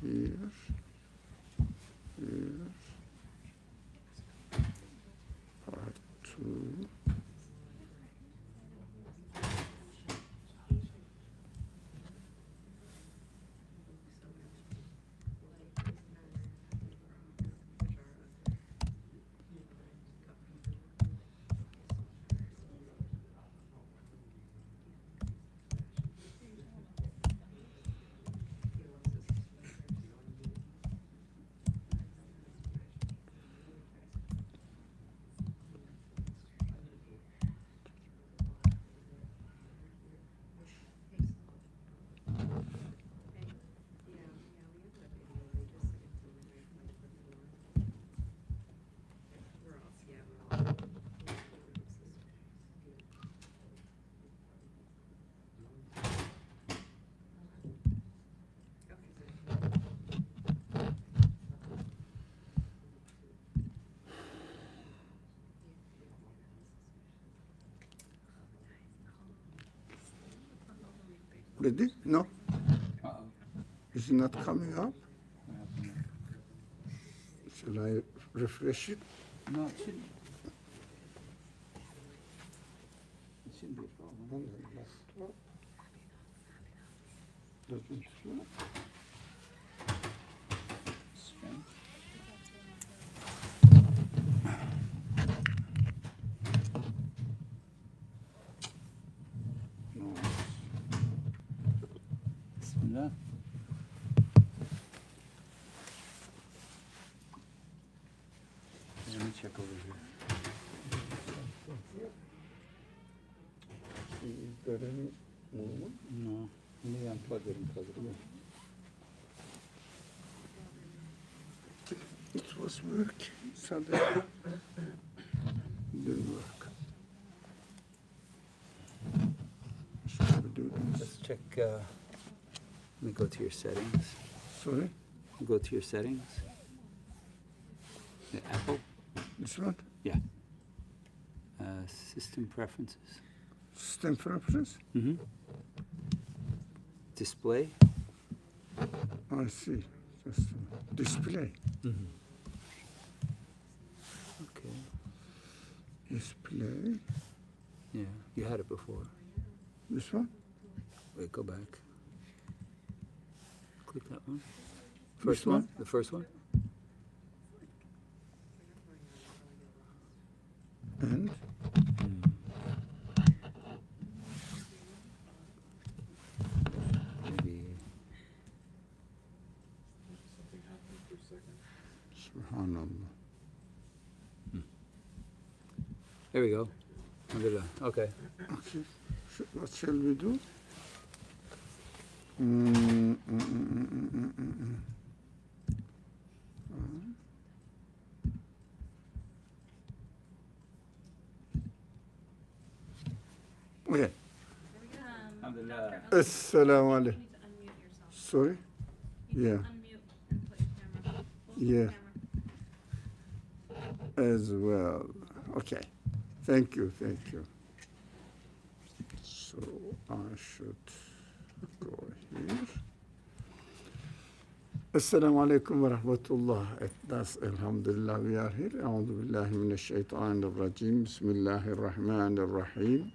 here, here, part 2. Ready? No? Is it not coming up? Shall I refresh it? No, it shouldn't. It shouldn't be a problem. Doesn't show. Strange. No. Bismillah. Let me check over here. Is there any movement? No. Let me unplug it and plug it in. It was working. Suddenly didn't work. Shall we do this? Let's check. Let me go to your settings. Sorry? Go to your settings. The Apple. This one? Yeah. System preferences. System preference? Mm-hmm. Display. I see. Just display. Mm-hmm. Okay. Display. Yeah, you had it before. This one? Wait, go back. Click that one. This First one? one? The first one? And Maybe. Subhanallah. There we go. Alhamdulillah. Okay. Okay. What shall we do? Okay. Alhamdulillah. Assalamu alaikum. You need to unmute yourself. Sorry? You Yeah. can unmute and put your camera. Close Yeah. the camera. As well. Okay. Thank you, thank you. So I should go here. Assalamu alaikum wa rahmatullah. That's Alhamdulillah, we are here. A'udhu billahi minash shaitanir rajim. Bismillahir rahmanir rahim.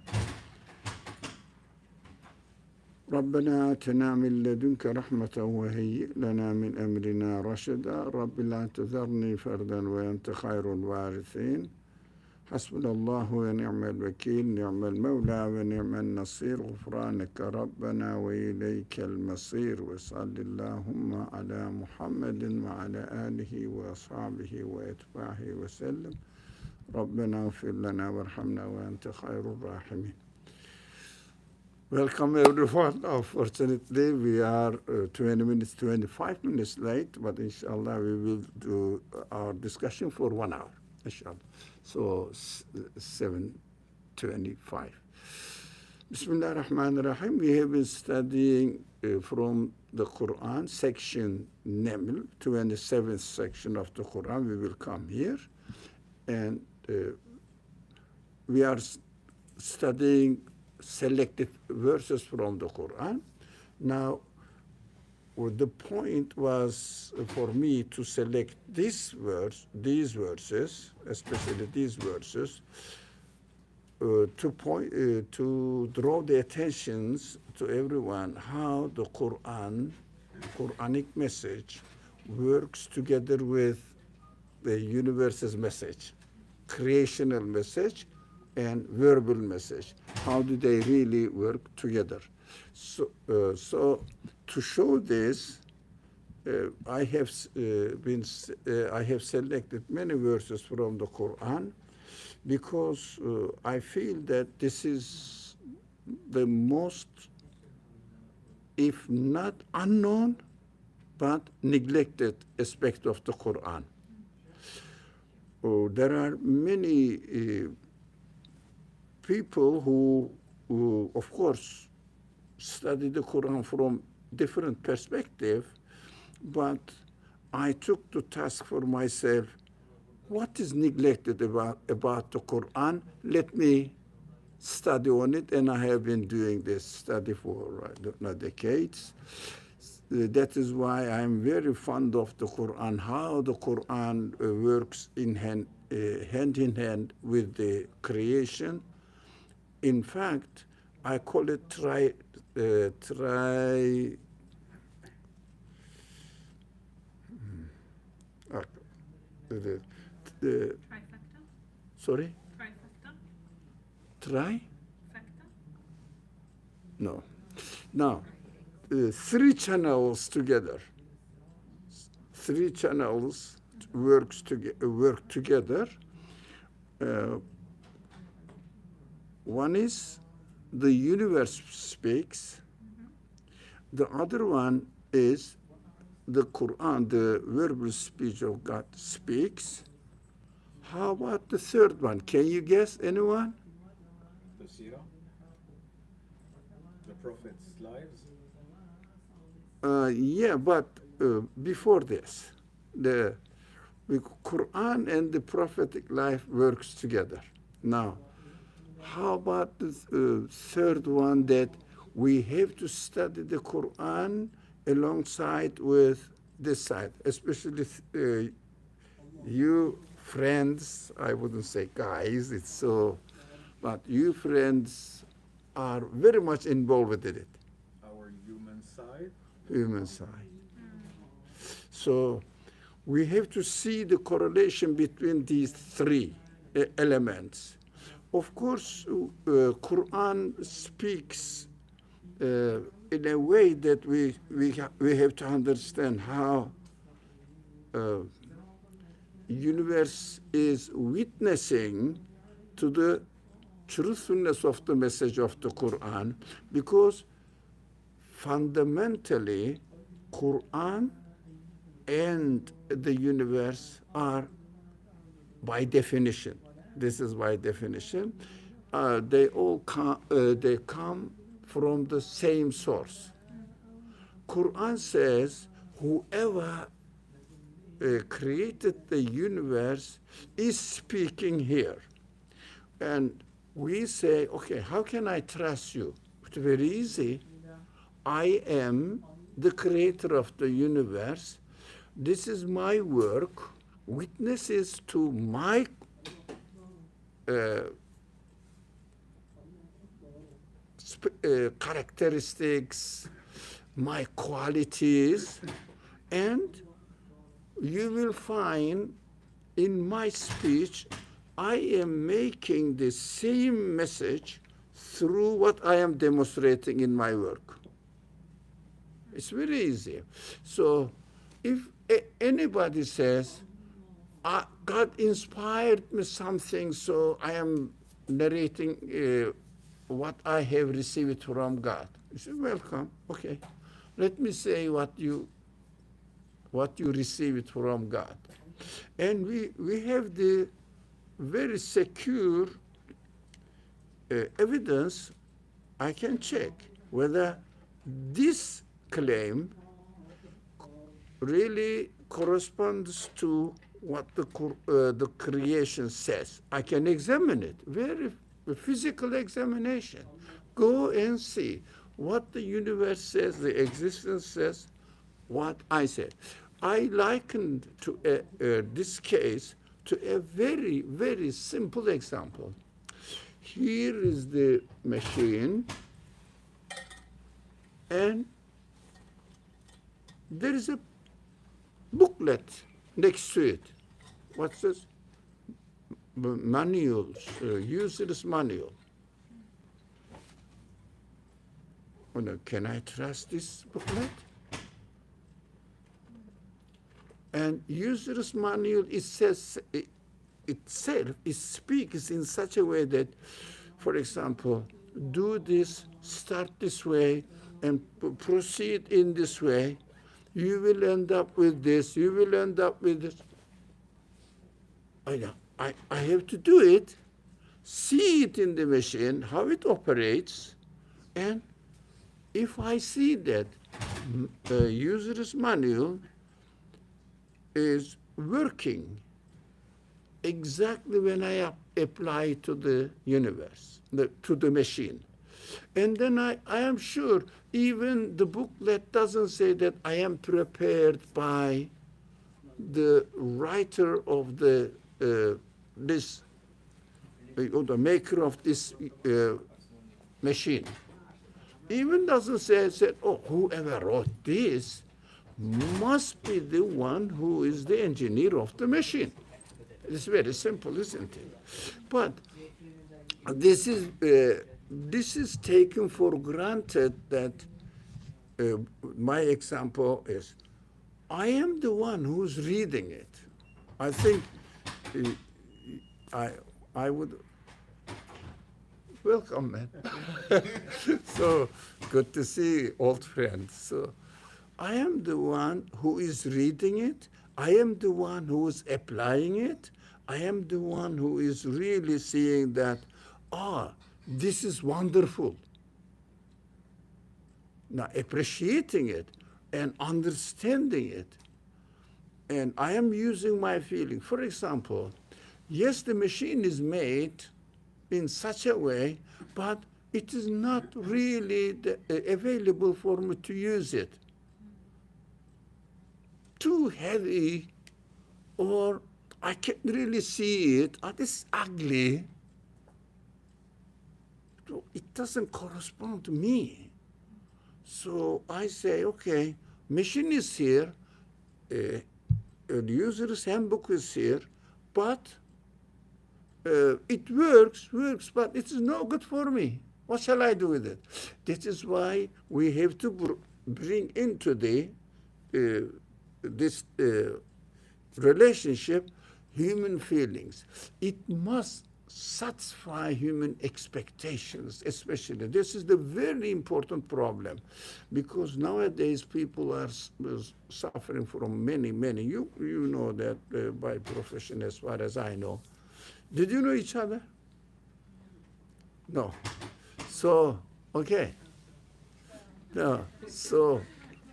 ربنا آتنا من لدنك رحمة وهيئ لنا من أمرنا رشدا رب لا تذرني فردا وأنت خير الوارثين حسبنا الله ونعم الوكيل نعم المولى ونعم النصير غفرانك ربنا وإليك المصير وصل اللهم على محمد وعلى آله وأصحابه وأتباعه وسلم ربنا اغفر لنا وارحمنا وأنت خير الراحمين. Welcome everyone. Unfortunately, we are 25 minutes late, but inshallah we will do our discussion for 1 hour, inshallah. So 7:25. Bismillah ar-Rahman ar-Rahim. We have been studying from the Quran, section Naml, 27th section of the Quran. We will come here. And we are studying selected verses from the Quran. Now, well, the point was for me to select these verses, especially these verses, to draw the attentions to everyone how the Quranic message works together with the universe's message, creational message and verbal message. How do they really work together? So to show this, I have selected many verses from the Quran because I feel that this is the most, if not unknown, but neglected aspect of the Quran. There are many people who, of course, study the Quran from different perspective, but I took the task for myself, what is neglected about the Quran? Let me study on it, and I have been doing this study for decades. That is why I'm very fond of the Quran, how the Quran works hand in hand with the creation. In fact, I call it Trifecta? sorry? Trifecta? Fecta? Fecta? No. Now, three channels together. Three channels work together. One is the universe speaks. The other one is the Quran, the verbal speech of God speaks. How about the third one? Can you guess, anyone? The Sirah, the Prophet's lives. Yeah, but before this, the Quran and the prophetic life works together. Now, how about the third one, that we have to study the Quran alongside with this side, especially you friends, I wouldn't say guys, it's so, but you friends are very much involved with it. Our human side. Human side. So we have to see the correlation between these three elements. Of course, Quran speaks in a way that we have to understand how universe is witnessing to the truthfulness of the message of the Quran, because fundamentally Quran and the universe are, by definition, this is by definition, they come from the same source. Quran says whoever created the universe is speaking here. And we say, okay, how can I trust you? It's very easy. I am the creator of the universe. This is my work. Witnesses to my characteristics, my qualities, and you will find in my speech, I am making the same message through what I am demonstrating in my work. It's very easy. So if anybody says, God inspired me something, so I am narrating what I have received from God. You say, welcome, okay. Let me say what you received from God. And we have the very secure evidence. I can check whether this claim really corresponds to what the creation says. I can examine it, very physical examination. Go and see what the universe says, the existence says. what I said. I likened to this case to a very, very simple example. Here is the machine, and there is a booklet next to it. What's this? Manuals, user's manual. Oh, no, can I trust this booklet? And user's manual, it says itself, it speaks in such a way that, for example, do this, start this way, and proceed in this way. You will end up with this, you will end up with this. I have to do it, see it in the machine, how it operates, and if I see that user's manual is working exactly when I apply it to the universe, to the machine, and then I am sure even the booklet doesn't say that I am prepared by the writer of the the maker of this machine. Even doesn't say, oh, whoever wrote this must be the one who is the engineer of the machine. It's very simple, isn't it? But this is taken for granted that my example is, I am the one who's reading it. I think I would welcome, man. So good to see old friends. So I am the one who is reading it. I am the one who is applying it. I am the one who is really seeing that, this is wonderful. Now appreciating it and understanding it. And I am using my feeling. For example, yes, the machine is made in such a way, but it is not really available for me to use it. Too heavy, or I can't really see it, or it's ugly. So it doesn't correspond to me. So I say, okay, machine is here, the user's handbook is here, but it works, but it is no good for me. What shall I do with it? This is why we have to bring into this relationship human feelings. It must satisfy human expectations, especially. This is the very important problem, because nowadays people are suffering from many, you know that by profession as far as I know. Did you know each other? No. So, okay. No. So,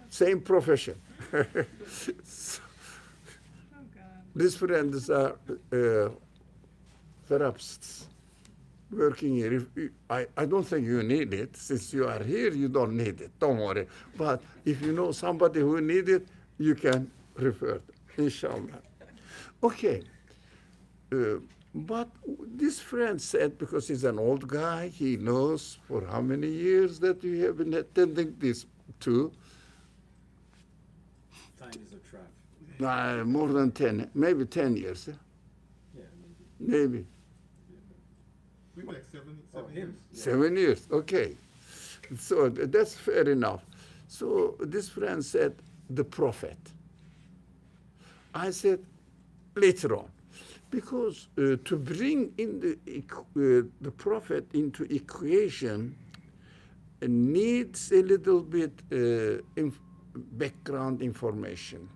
same profession. So, these friends are therapists working here. I don't think you need it. Since you are here, you don't need it. Don't worry. But if you know somebody who needs it, you can refer them, inshallah. Okay. But this friend said, because he's an old guy, he knows for how many years that you have been attending this too. Time is a trap. More than 10, maybe 10 years. Yeah, Maybe. Maybe like 7 him. years. Yeah. 7 years, okay. So that's fair enough. So this friend said, the prophet. I said, later on. Because to bring in the prophet into equation needs a little bit background information.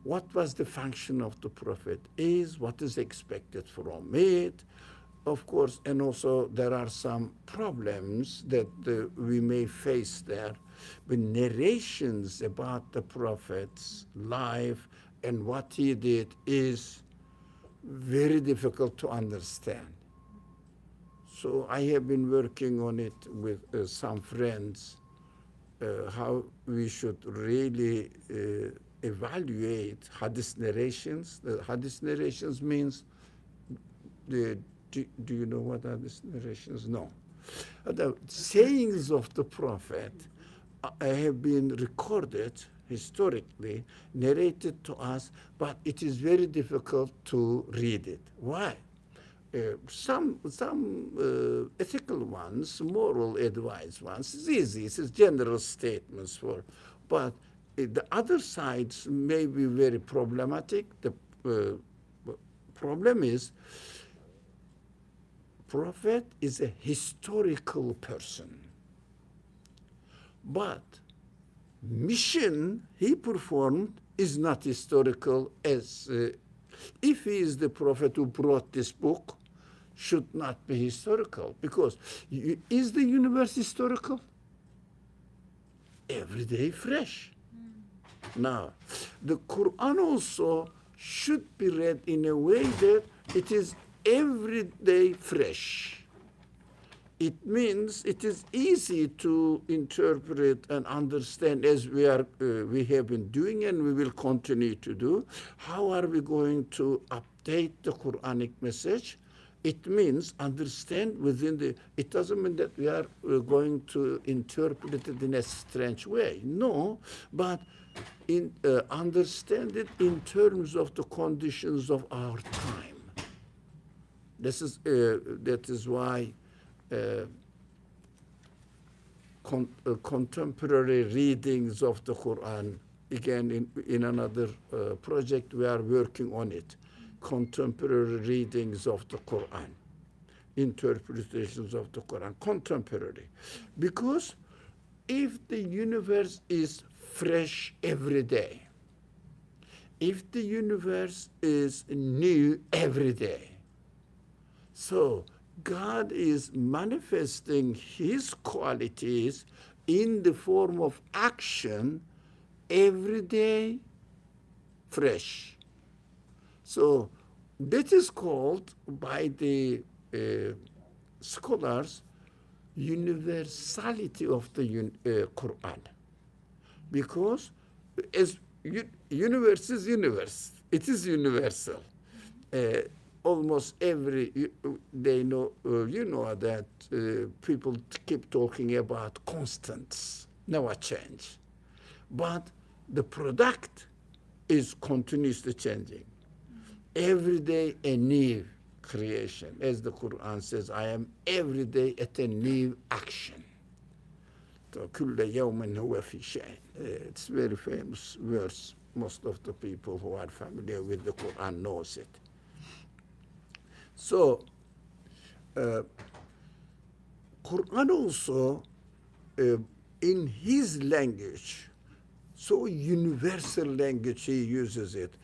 What was the function of the prophet? What is expected from it? Of course, and also there are some problems that we may face there. But narrations about the prophet's life and what he did is very difficult to understand. So I have been working on it with some friends how we should really evaluate hadith narrations. The hadith narrations means, do you know what hadith narrations? No. The sayings of the Prophet have been recorded historically, narrated to us, but it is very difficult to read it. Why? Some ethical ones, moral advice ones, it's easy. It's general statements for, but the other sides may be very problematic. The problem is, Prophet is a historical person, but mission he performed is not historical. As if he is the Prophet who brought this book, should not be historical, because is the universe historical? Every day fresh. Now, the Quran also should be read in a way that it is every day fresh. It means it is easy to interpret and understand, as we have been doing and we will continue to do. How are we going to update the Quranic message? It means understand within the, it doesn't mean that we are going to interpret it in a strange way. No, but understand it in terms of the conditions of our time. That is why contemporary readings of the Quran, again in another project we are working on it, contemporary readings of the Quran, interpretations of the Quran, contemporary. Because if the universe is fresh every day, if the universe is new every day, so God is manifesting his qualities in the form of action every day fresh. So that is called by the scholars universality of the Quran. Because as universe is universe, it is universal. Almost every, they know, you know that people keep talking about constants, never change. But the product is continuously changing. Every day a new creation. As the Quran says, I am every day at a new action. It's a very famous verse. Most of the people who are familiar with the Quran knows it. So, Quran also, in his language, so universal language he uses it,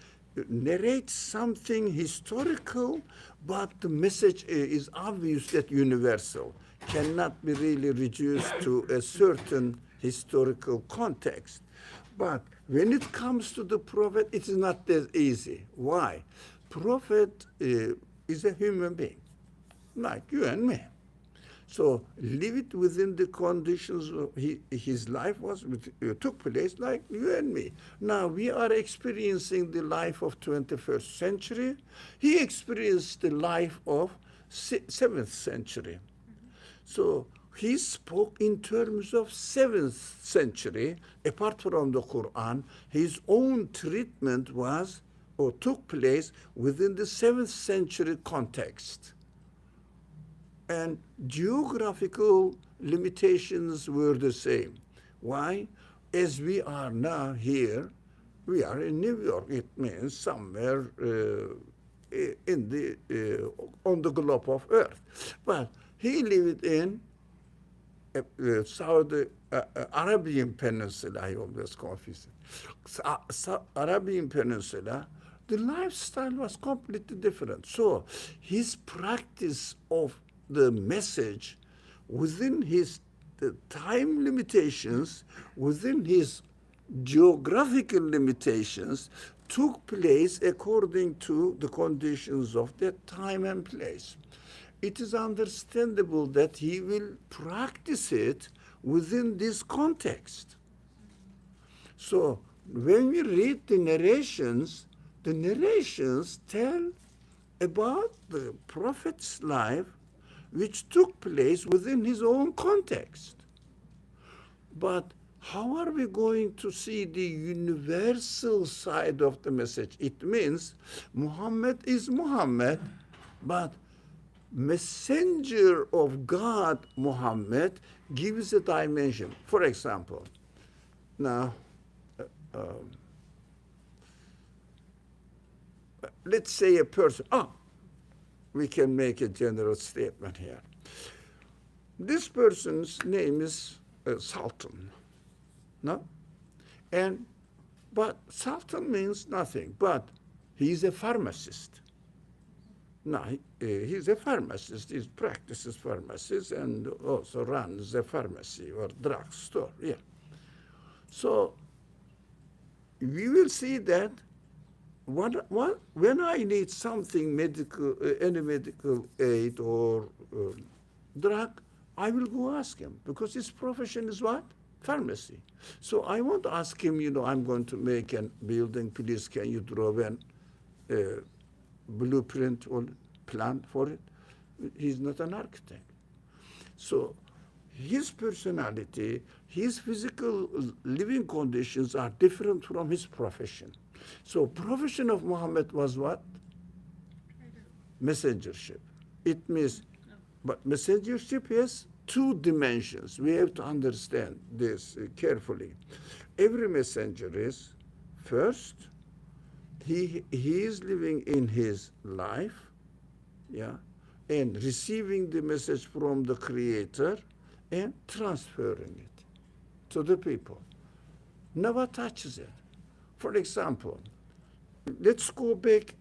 narrates something historical, but the message is obvious that universal, cannot be really reduced to a certain historical context. But when it comes to the Prophet, it is not that easy. Why? Prophet is a human being, like you and me. So leave it within the conditions of his life took place like you and me. Now we are experiencing the life of 21st century. He experienced the life of 7th century. So he spoke in terms of 7th century. Apart from the Quran, his own treatment was or took place within the 7th century context. And geographical limitations were the same. Why? As we are now here, we are in New York. It means somewhere in the on the globe of Earth. But he lived in Saudi Arabian Peninsula. I always confuse it. Arabian Peninsula. The lifestyle was completely different. So his practice of the message within his time limitations, within his geographical limitations, took place according to the conditions of that time and place. It is understandable that he will practice it within this context. So when we read the narrations tell about the Prophet's life which took place within his own context. But how are we going to see the universal side of the message? It means Muhammad is Muhammad, but messenger of God Muhammad gives a dimension. For example, now, let's say a person, we can make a general statement here. This person's name is Sultan, no? But Sultan means nothing, but he's a pharmacist. No, he's a pharmacist. He practices pharmacy and also runs a pharmacy or drugstore. Yeah. So we will see that when I need something medical, any medical aid or drug, I will go ask him because his profession is what? Pharmacy. So I won't ask him, I'm going to make a building. Please, can you draw a blueprint or plan for it? He's not an architect. So his personality, his physical living conditions are different from his profession. So profession of Muhammad was what? Messengership. It means, but messengership has two dimensions. We have to understand this carefully. Every messenger is, first, he is living in his life, yeah, and receiving the message from the Creator and transferring it to the people. Never touches it. For example, let's go back.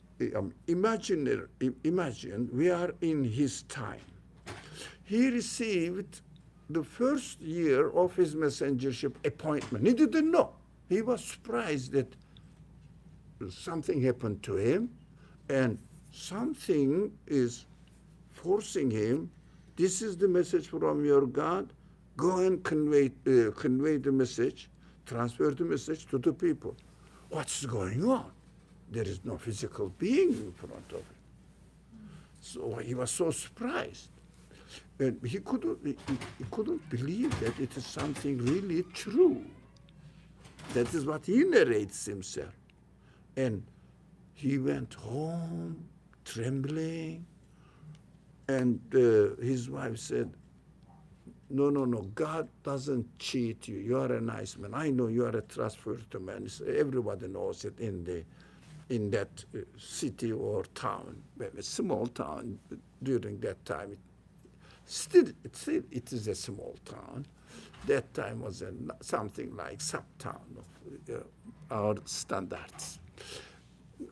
Imagine we are in his time. He received the first year of his messengership appointment. He didn't know. He was surprised that something happened to him and something is forcing him. This is the message from your God. Go and convey the message, transfer the message to the people. What's going on? There is no physical being in front of him. So he was so surprised. And he couldn't believe that it is something really true. That is what he narrates himself. And he went home trembling. And his wife said, no, God doesn't cheat you. You are a nice man. I know you are a trustworthy man. Everybody knows it in that city or town, a small town during that time. Still, it is a small town. That time was something like sub-town of our standards.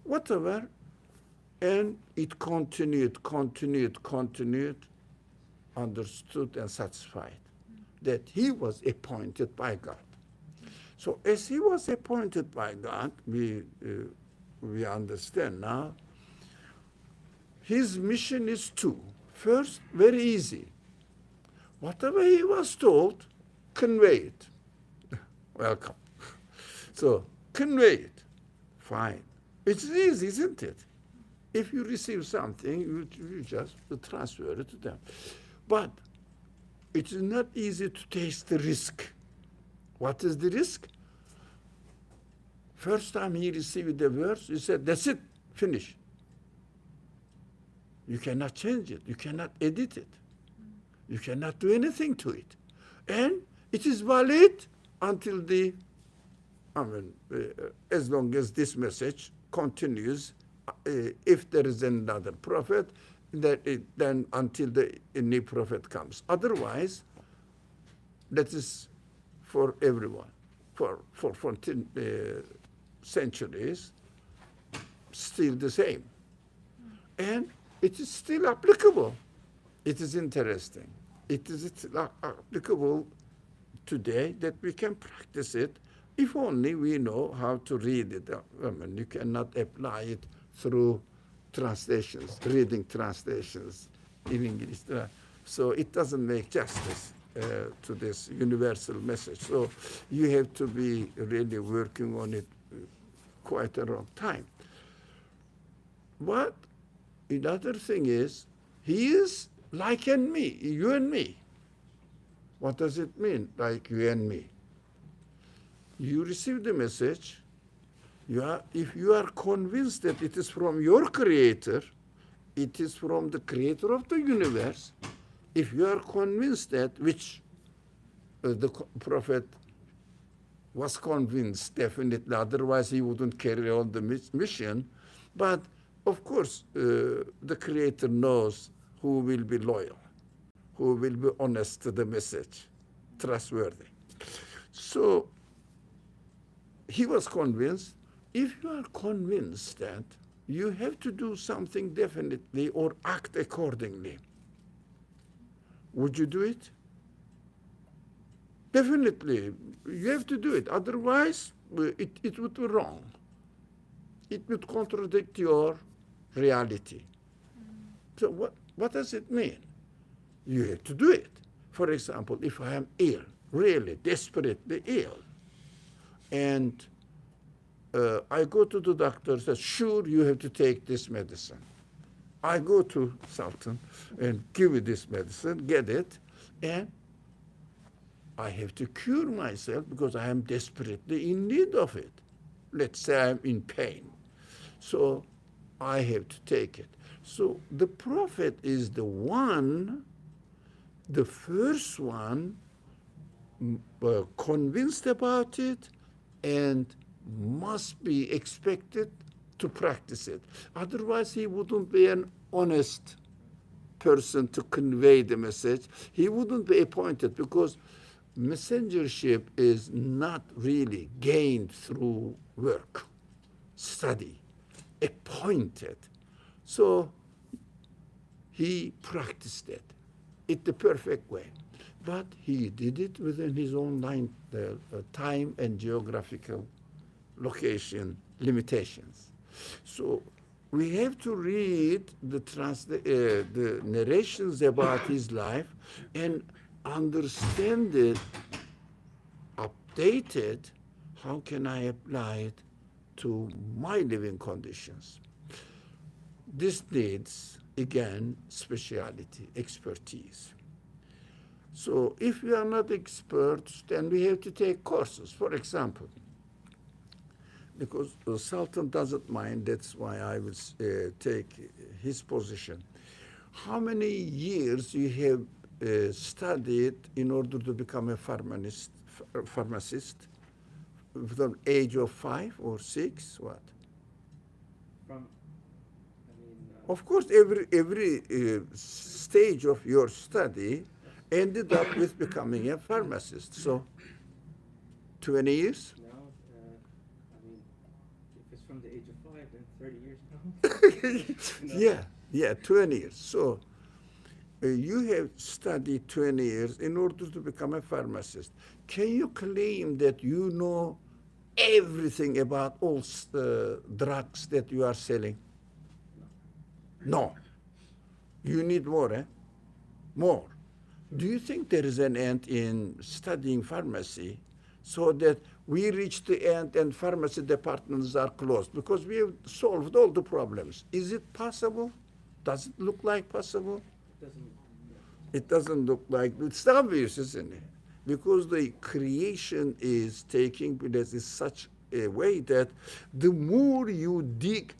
Whatever, and it continued, understood and satisfied that he was appointed by God. So as he was appointed by God, we understand now, his mission is two. First, very easy. Whatever he was told, convey it. Welcome. So convey it. Fine. It's easy, isn't it? If you receive something, you just transfer it to them. But it is not easy to take the risk. What is the risk? First time he received the verse, he said, that's it, finish. You cannot change it. You cannot edit it. You cannot do anything to it. And it is valid until as long as this message continues. If there is another prophet, then until a new prophet comes. Otherwise, that is for everyone. For 14 centuries, still the same. And it is still applicable. It is interesting. It is applicable today that we can practice it if only we know how to read it. You cannot apply it through translations, reading translations in English. So it doesn't make justice. to this universal message. So you have to be really working on it quite a long time. But another thing is, he is like and me, you and me. What does it mean, like you and me? You receive the message. If you are convinced that it is from your creator, it is from the creator of the universe, if you are convinced that, which the prophet was convinced definitely, otherwise he wouldn't carry on the mission, but of course the creator knows who will be loyal, who will be honest to the message, trustworthy. So he was convinced. If you are convinced that, you have to do something definitely or act accordingly. Would you do it? Definitely, you have to do it. Otherwise, it would be wrong. It would contradict your reality. So what does it mean? You have to do it. For example, if I am ill, really desperately ill, and I go to the doctor, says, sure, you have to take this medicine. I go to Sultan and give you this medicine, get it, and I have to cure myself because I am desperately in need of it. Let's say I'm in pain. So I have to take it. So the prophet is the first one convinced about it and must be expected to practice it. Otherwise, he wouldn't be an honest person to convey the message. He wouldn't be appointed because messengership is not really gained through work, study, appointed. So he practiced it the perfect way. But he did it within his own time and geographical location limitations. So we have to read the narrations about his life and understand it, update it. How can I apply it to my living conditions? This needs, again, speciality, expertise. So if we are not experts, then we have to take courses. For example, because the Sultan doesn't mind, that's why I will take his position. How many years you have studied in order to become a pharmacist? From the age of 5 or 6, what? Of course, every stage of your study ended up with becoming a pharmacist. So, 20 years? Now, if it's from the age of 5, then 30 years now. Yeah, 20 years. So, you have studied 20 years in order to become a pharmacist. Can you claim that you know everything about all drugs that you are selling? No. You need more, eh? More. Do you think there is an end in studying pharmacy so that we reach the end and pharmacy departments are closed because we have solved all the problems? Is it possible? Does it look like possible? It doesn't look like, it's obvious, isn't it? Because the creation is taking place in such a way that the more you dig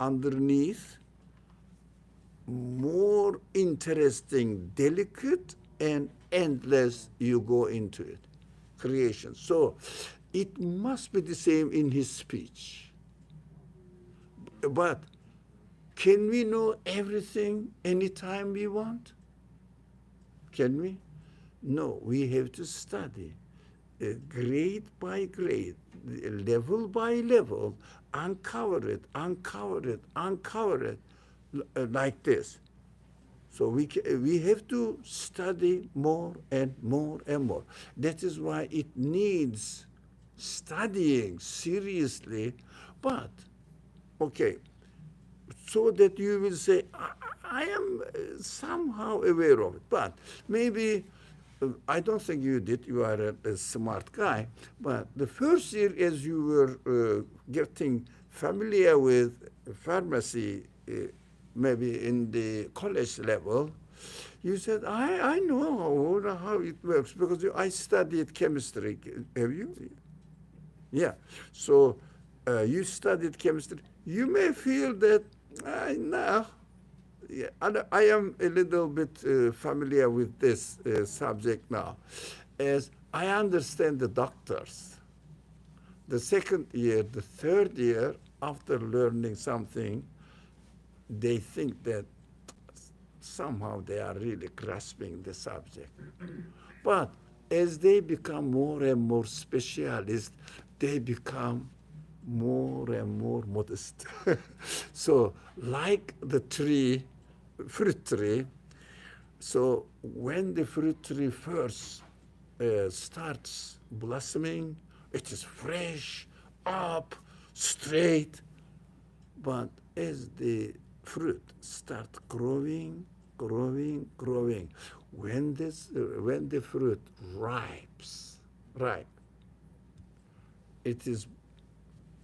underneath, more interesting, delicate, and endless you go into it, creation. So it must be the same in his speech. But can we know everything anytime we want? Can we? No, we have to study grade by grade, level by level, uncover it, like this. So we have to study more and more and more. That is why it needs studying seriously, but, okay, so that you will say, I am somehow aware of it, but maybe I don't think you did. You are a smart guy. But the first year, as you were getting familiar with pharmacy, maybe in the college level, you said, I know how it works because I studied chemistry. Have you? Yeah. So you studied chemistry. You may feel that, no. Yeah, I am a little bit familiar with this subject now. As I understand the doctors, the second year, the third year, after learning something, they think that somehow they are really grasping the subject. But as they become more and more specialist, they become more and more modest. So like the tree, fruit tree, so when the fruit tree first starts blossoming, it is fresh, up, straight. But as the fruit starts growing, when the fruit ripe, it is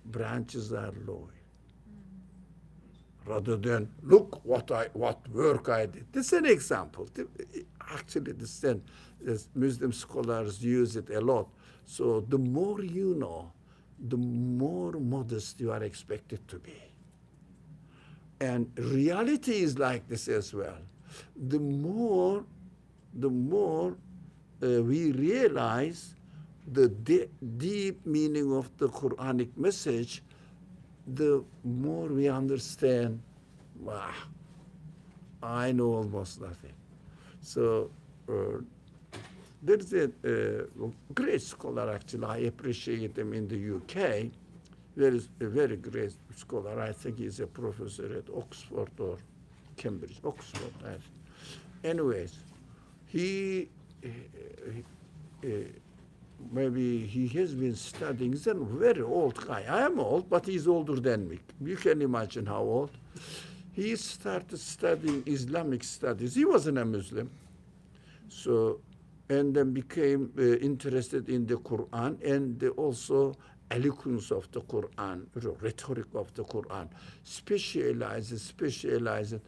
branches are low. Rather than look what work I did. This is an example. Actually, as Muslim scholars use it a lot. So the more you know, the more modest you are expected to be. And reality is like this as well. The more we realize the deep meaning of the Quranic message, the more we understand, wow, I know almost nothing. So there's a great scholar, actually, I appreciate him in the UK. There is a very great scholar, I think he's a professor at Oxford or Cambridge, Oxford, I think. Anyways, he maybe he has been studying. He's a very old guy. I am old, but he's older than me. You can imagine how old. He started studying Islamic studies. He wasn't a Muslim. So, and then became interested in the Quran and also eloquence of the Quran, rhetoric of the Quran. Specialized.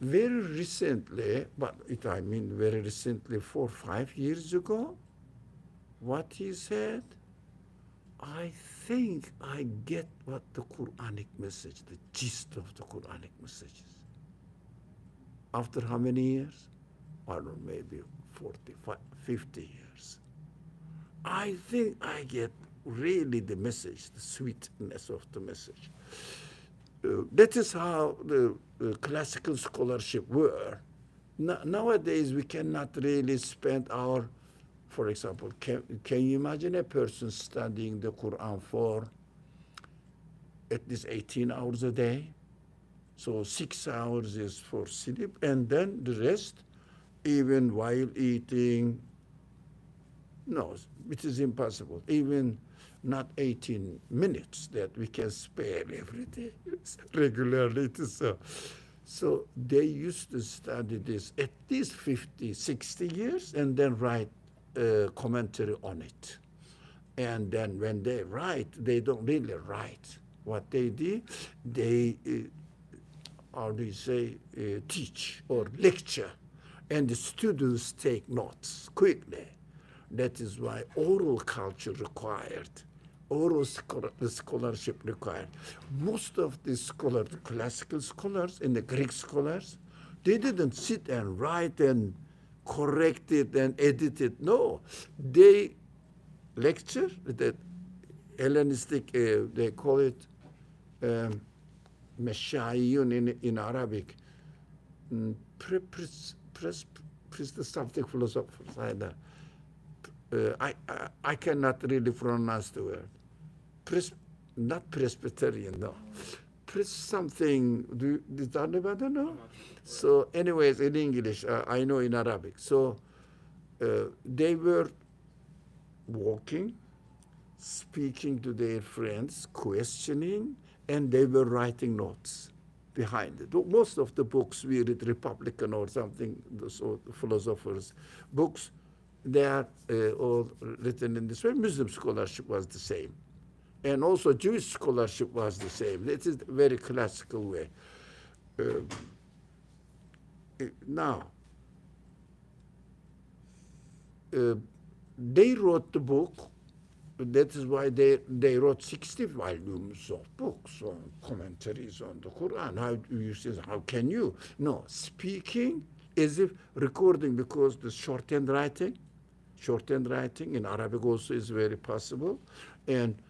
Very recently, very recently, 4 or 5 years ago, what he said, I think I get what the Quranic message, the gist of the Quranic messages. After how many years? I don't know, maybe 40, 50 years. I think I get really the message, the sweetness of the message. That is how the classical scholarship were. Nowadays, we cannot really spend our, for example, can you imagine a person studying the Quran for at least 18 hours a day? So 6 hours is for sleep, and then the rest, even while eating, no, it is impossible. Even not 18 minutes that we can spare every day regularly. So they used to study this at least 50, 60 years and then write commentary on it. And then when they write, they don't really write. What they do, they, how do you say, teach or lecture. And the students take notes quickly. That is why oral culture required. Oral scholarship required. Most of the scholars, classical scholars and the Greek scholars, they didn't sit and write and correct it and edit it. No, they lecture, that Hellenistic, they call it Meshayun in Arabic. Something philosophers either. I cannot really pronounce the word. Not Presbyterian, no. Something, does anybody know? So anyways, in English, I know in Arabic. So they were walking, speaking to their friends, questioning, and they were writing notes. behind it. Most of the books we read, Republican or something, so philosophers' books, they are all written in this way. Muslim scholarship was the same. And also Jewish scholarship was the same. It is a very classical way. Now, they wrote the book. That is why they wrote 60 volumes of books on commentaries on the Quran. How you say, how can you? No, speaking as if recording, because the shorthand writing in Arabic also is very possible. And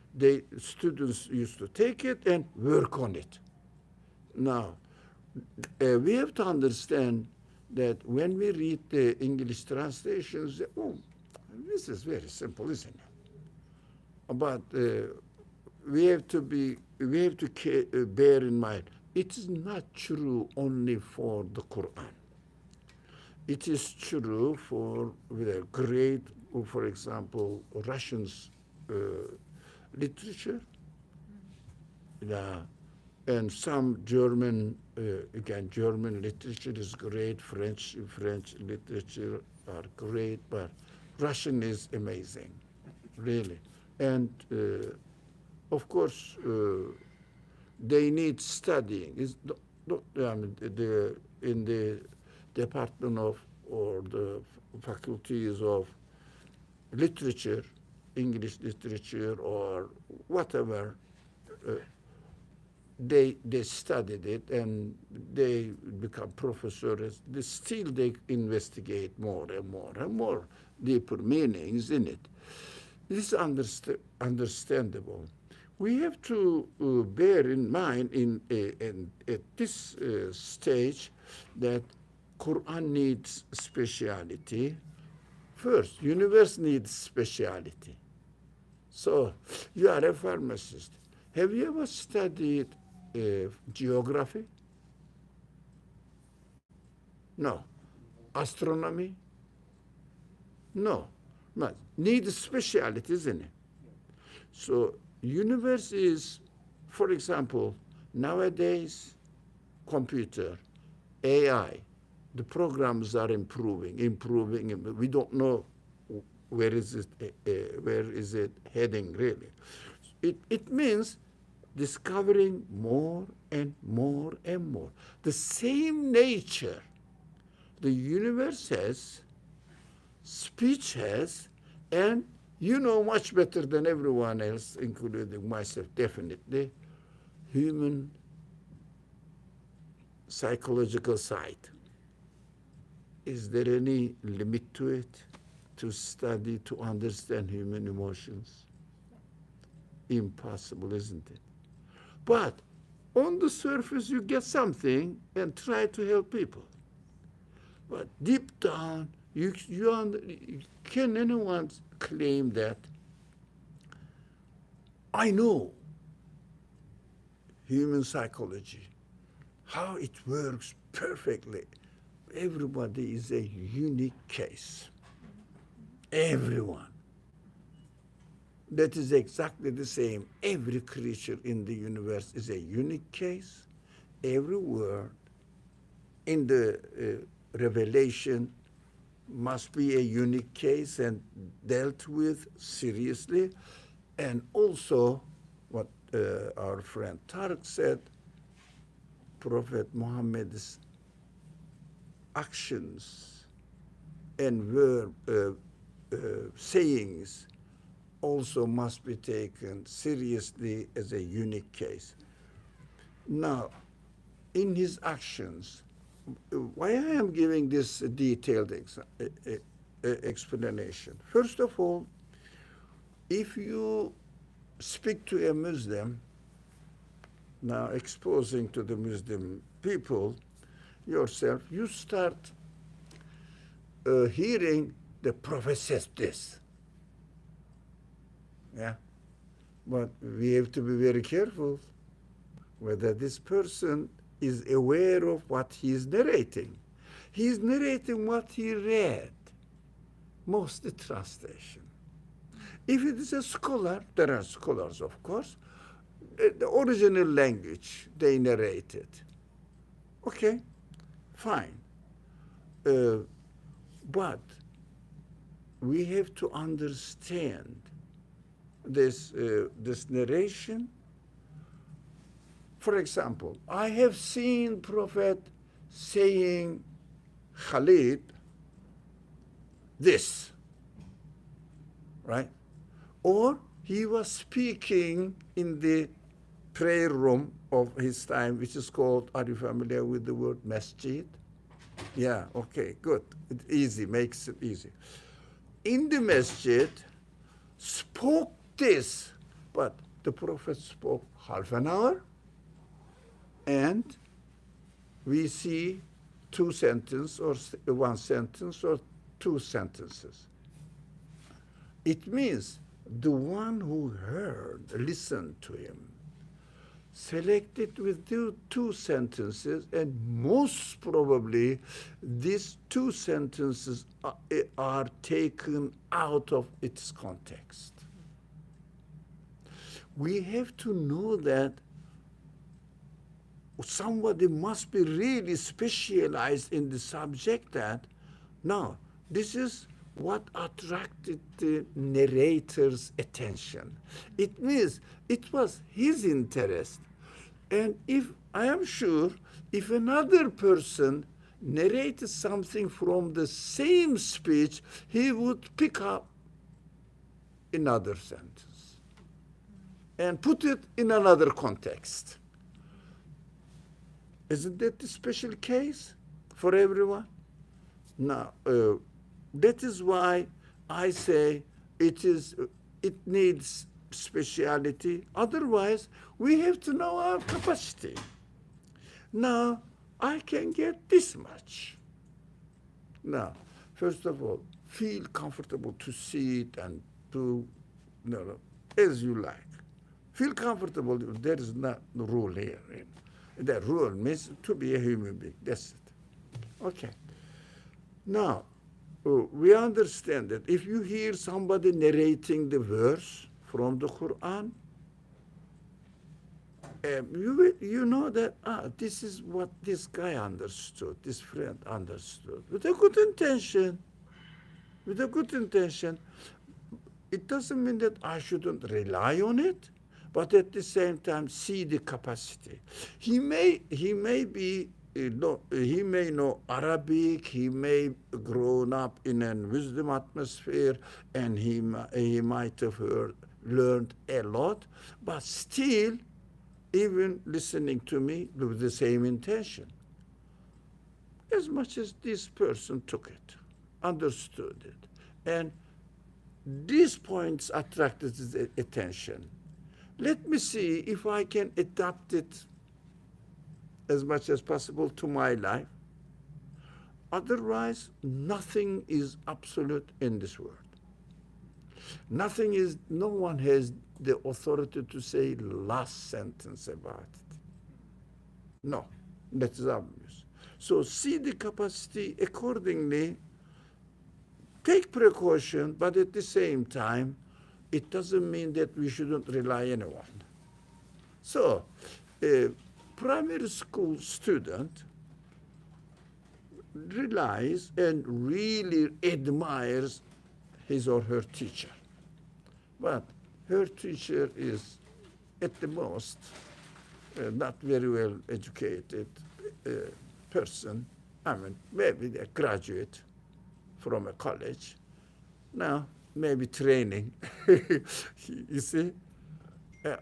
students used to take it and work on it. Now, we have to understand that when we read the English translations, oh, this is very simple, isn't it? But we have to bear in mind, it is not true only for the Quran. It is true for the great, for example, Russians literature, and some German, German literature is great, French literature are great, but Russian is amazing, really. And of course, they need studying. In the department of, or the faculties of literature, English literature or whatever, they studied it and they become professors. They investigate more and more and more deeper meanings in it. This is understandable. We have to bear in mind at this stage that Quran needs speciality. First, universe needs speciality. So, you are a pharmacist. Have you ever studied geography? No. Astronomy? No. But needs speciality, isn't it? So, universe is, for example, nowadays, computer, AI, the programs are improving. We don't know where is it heading, really. It means discovering more and more and more. The same nature the universe has, speech has, and you know much better than everyone else, including myself, definitely, human psychological side. Is there any limit to it, to study, to understand human emotions? Impossible, isn't it? But on the surface, you get something and try to help people. But deep down, can anyone claim that I know human psychology, how it works perfectly? Everybody is a unique case. Everyone. That is exactly the same. Every creature in the universe is a unique case. Every word in the revelation must be a unique case and dealt with seriously. And also, what our friend Tarek said, Prophet Muhammad's actions and sayings also must be taken seriously as a unique case. Now, in his actions, why I am giving this detailed explanation? First of all, if you speak to a Muslim, now exposing to the Muslim people yourself, you start hearing the Prophet says this. Yeah, but we have to be very careful whether this person is aware of what he is narrating. He is narrating what he read, mostly translation. If it is a scholar, there are scholars, of course, the original language they narrated. Okay, fine. But we have to understand this narration. For example, I have seen Prophet saying Khalid this, right? Or he was speaking in the prayer room of his time, which is called, are you familiar with the word masjid? Yeah, okay, good. It's easy, makes it easy. In the masjid, spoke this, but the Prophet spoke half an hour, and we see two sentences or one sentence or two sentences. It means the one who heard, listened to him, selected with two sentences, and most probably these two sentences are taken out of its context. We have to know that somebody must be really specialized in the subject that, no, this is what attracted the narrator's attention. It means it was his interest. And if I am sure, if another person narrated something from the same speech, he would pick up another sentence and put it in another context. Isn't that the special case for everyone? Now, that is why I say it needs speciality. Otherwise, we have to know our capacity. Now, I can get this much. Now, first of all, feel comfortable to sit and to, as you like. Feel comfortable. There is not the rule here. The rule means to be a human being. That's it. Okay. Now, we understand that if you hear somebody narrating the verse from the Quran, you know that this is what this guy understood, this friend understood, with a good intention. With a good intention. It doesn't mean that I shouldn't rely on it, but at the same time see the capacity. He may know Arabic, he may grown up in a wisdom atmosphere, and he might have learned a lot, but still, even listening to me with the same intention. As much as this person took it, understood it, and these points attracted his attention. Let me see if I can adapt it as much as possible to my life. Otherwise, nothing is absolute in this world. No one has the authority to say last sentence about it. No, that is obvious. So see the capacity accordingly, take precaution, but at the same time, it doesn't mean that we shouldn't rely on anyone. So, a primary school student relies and really admires his or her teacher. But her teacher is, at the most, not very well educated person. I mean, maybe a graduate from a college. Now, maybe training, you see.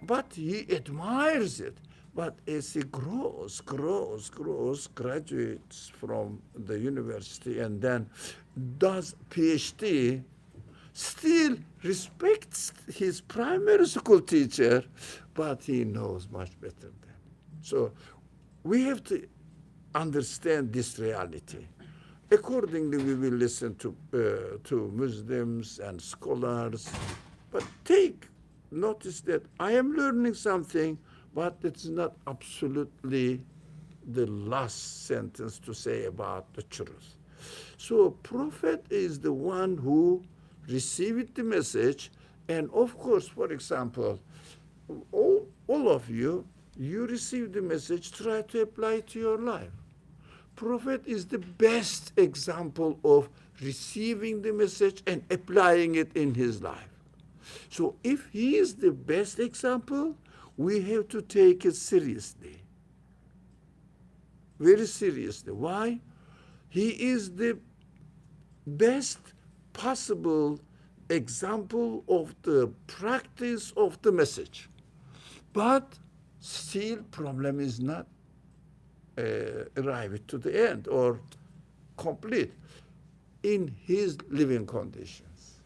But he admires it. But as he grows, graduates from the university and then does PhD, still respects his primary school teacher, but he knows much better than. So we have to understand this reality. Accordingly, we will listen to Muslims and scholars, but notice that I am learning something, but it's not absolutely the last sentence to say about the truth. So Prophet is the one who received the message, and of course, for example, all of you received the message, try to apply it to your life. Prophet is the best example of receiving the message and applying it in his life. So if he is the best example, we have to take it seriously. Very seriously. Why? He is the best possible example of the practice of the message. But still, problem is not arrived to the end or complete in his living conditions.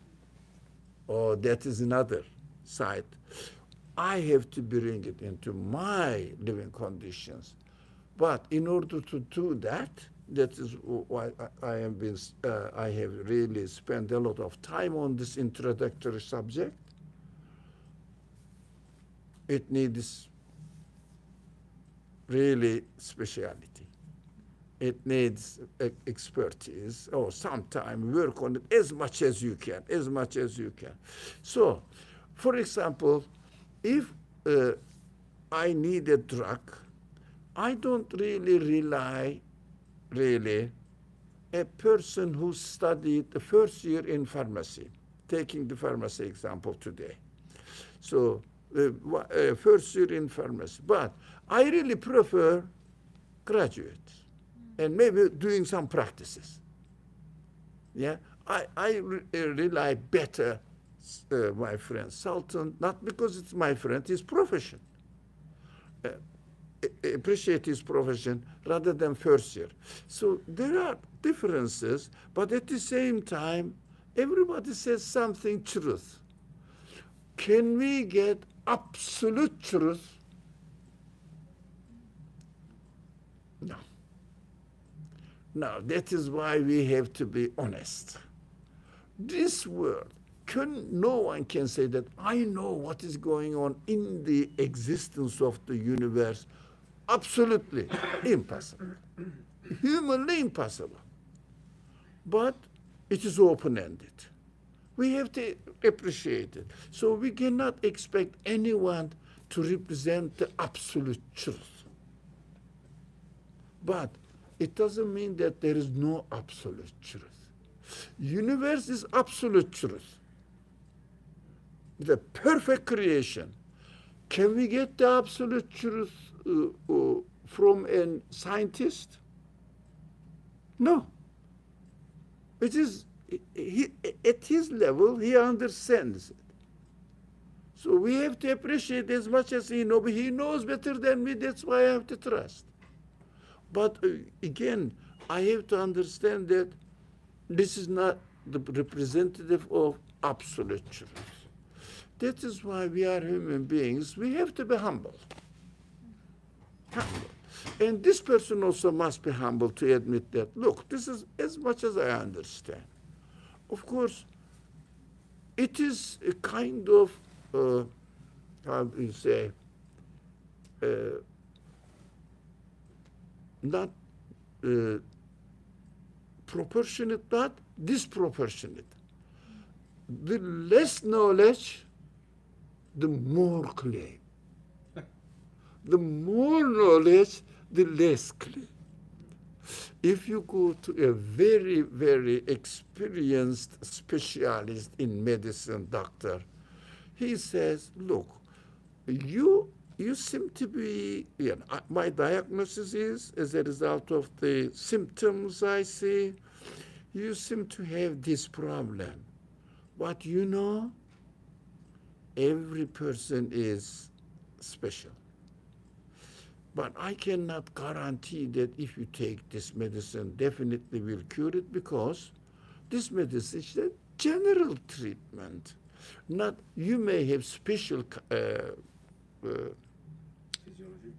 Oh, that is another side. I have to bring it into my living conditions. But in order to do that, that is why I have really spent a lot of time on this introductory subject. It needs really speciality. It needs expertise, or sometime work on it as much as you can, as much as you can. So, for example, if I need a drug, I don't really rely, a person who studied the first year in pharmacy, taking the pharmacy example today. So, first year in pharmacy. But I really prefer graduates and maybe doing some practices. Yeah, I rely better, my friend Sultan, not because it's my friend, his profession. Appreciate his profession rather than first year. So there are differences, but at the same time, everybody says something truth. Can we get absolute truth? No. Now, that is why we have to be honest. This world, no one can say that I know what is going on in the existence of the universe. Absolutely impossible. Humanly impossible. But it is open-ended. We have to appreciate it. So we cannot expect anyone to represent the absolute truth. But it doesn't mean that there is no absolute truth. Universe is absolute truth. The perfect creation. Can we get the absolute truth from a scientist? No. It is at his level, he understands it. So we have to appreciate as much as he knows, but he knows better than me, that's why I have to trust. But again, I have to understand that this is not the representative of absolute truth. That is why we are human beings. We have to be humble. Humble. And this person also must be humble to admit that, look, this is as much as I understand. Of course, it is a kind of, how do you say, not proportionate, but disproportionate. The less knowledge, the more claim. The more knowledge, the less claim. If you go to a very, very experienced specialist in medicine, doctor, he says, look, you seem to be, my diagnosis is, as a result of the symptoms I see, you seem to have this problem. But you know, every person is special. But I cannot guarantee that if you take this medicine, definitely will cure it, because this medicine is a general treatment. Not, you may have special, Physiology.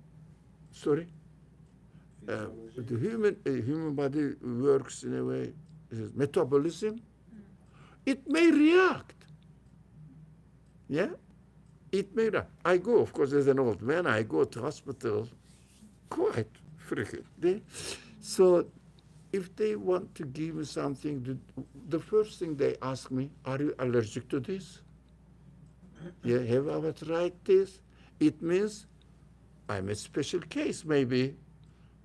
sorry? The human body works in a way, metabolism. It may react. Yeah? It may react. I go, of course, as an old man, I go to hospital quite frequently. So if they want to give me something, the first thing they ask me, are you allergic to this? Yeah, have I ever tried this? It means I'm a special case, maybe.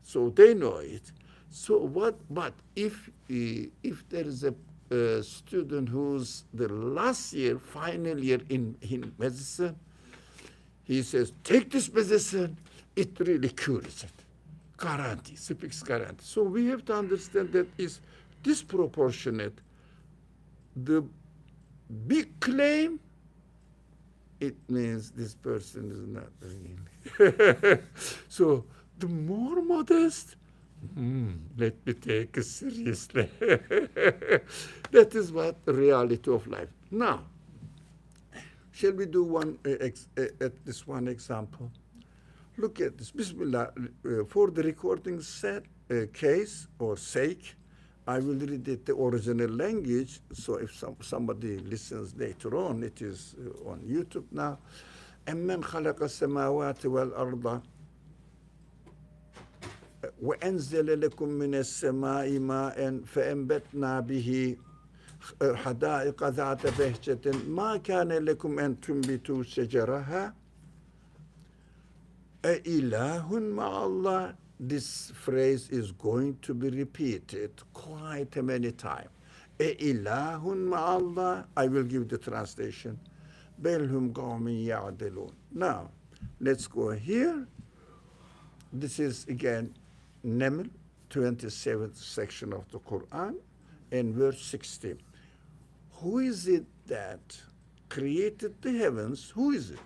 So they know it. So what? But if there is a student who's the last year, final year in medicine, he says, take this medicine, it really cures it. Guarantee, speaks guarantee. So we have to understand that is disproportionate. The big claim, it means this person is not really. So the more modest, let me take it seriously. That is what the reality of life. Now, shall we do at this one example? Look at this. Bismillah. For the recording case or sake, I will read it the original language. So if somebody listens later on, it is on YouTube now. أَمَّنْ خَلَقَ السَّمَاوَاتِ وَالْأَرْضَ وأنزل لكم من السماء ماء فأنبتنا به حدائق ذات بهجة ما كان لكم أن تنبتوا شجرها أإله مع الله. This phrase is going to be repeated quite many times. أإله مع الله. I will give the translation. بل هم قوم يعدلون. Now, let's go here. This is again Naml, 27th section of the Quran, and verse 16. Who is it that created the heavens? Who is it?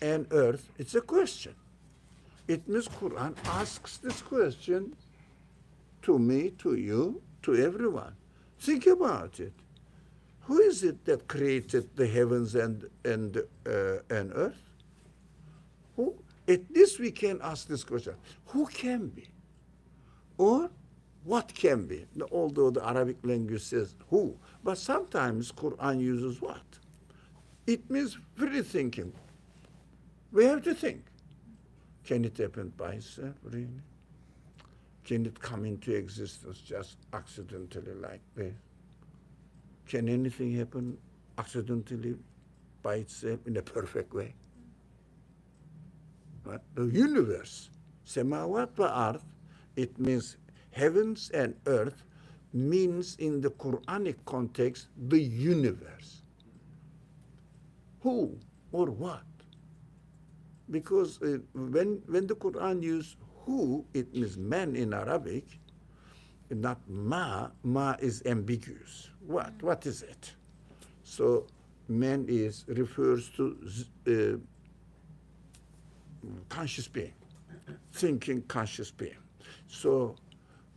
And earth? It's a question. It means Quran asks this question to me, to you, to everyone. Think about it. Who is it that created the heavens and earth? Who? At least we can ask this question. Who can be? Or what can be? Although the Arabic language says who, but sometimes Quran uses what? It means free thinking. We have to think. Can it happen by itself, really? Can it come into existence just accidentally like this? Can anything happen accidentally by itself in a perfect way? But the universe, samawat wa ard, it means heavens and earth, means in the Quranic context the universe. Who or what? Because when the Quran uses who, it means man in Arabic, not ma. Ma is ambiguous. What is it? So man refers to conscious being, thinking conscious being. So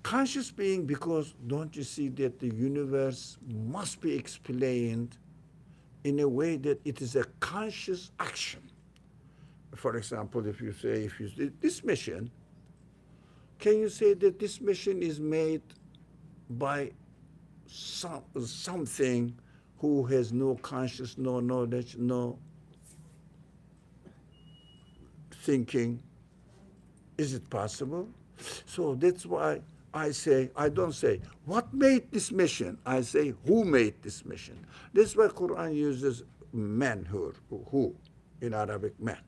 conscious being, because don't you see that the universe must be explained in a way that it is a conscious action. For example, if you say, this machine, can you say that this machine is made by something who has no conscious, no knowledge, no thinking? Is it possible? So that's why I don't say, what made this machine? I say, who made this machine? That's why Quran uses man, who in Arabic, man.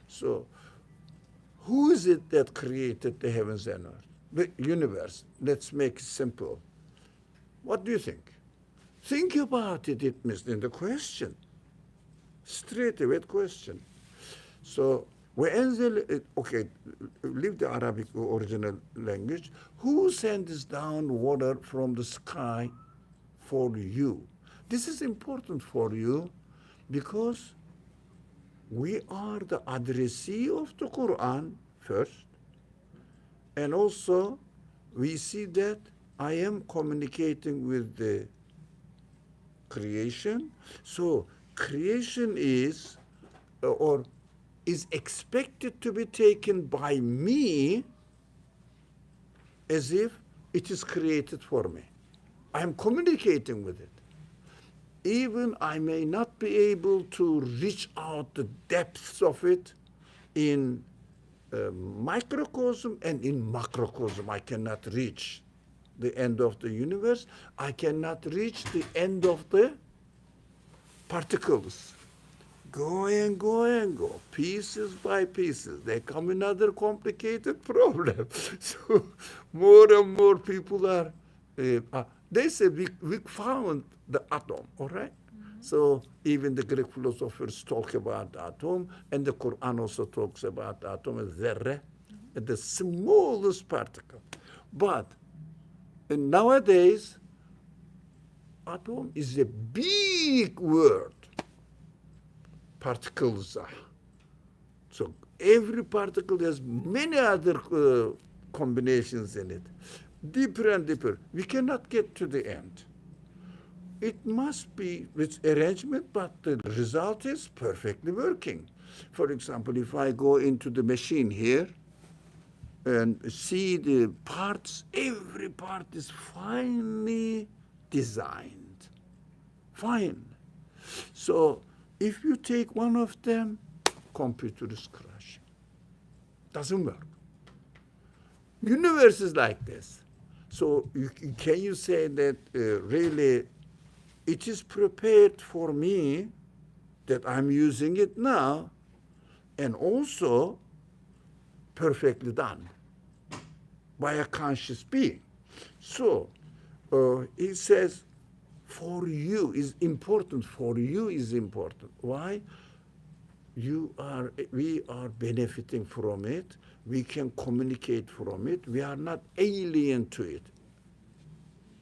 So who is it that created the heavens and earth? The universe. Let's make it simple. What do you think? Think about it, it means in the question. Straight away question. So, okay, leave the Arabic original language. Who sends down water from the sky for you? This is important for you because we are the addressee of the Quran first, and also we see that I am communicating with the creation. So creation is expected to be taken by me as if it is created for me. I am communicating with it. Even I may not be able to reach out the depths of it in microcosm and in macrocosm. I cannot reach the end of the universe. I cannot reach the end of the particles. go and go and go, pieces by pieces. They come another complicated problem. So more and more people are, they say we found the atom, all right? So even the Greek philosophers talk about the atom, and the Quran also talks about the atom as dharra, the smallest particle. But nowadays, atom is a big word. Particles are. So every particle has many other combinations in it. Deeper and deeper. We cannot get to the end. It must be with arrangement, but the result is perfectly working. For example, if I go into the machine here and see the parts, every part is finely designed. Fine. So if you take one of them, computer is crashing. Doesn't work. Universe is like this. So can you say that really it is prepared for me that I'm using it now, and also perfectly done by a conscious being? So he says, for you is important. For you is important. Why? We are benefiting from it. We can communicate from it. We are not alien to it.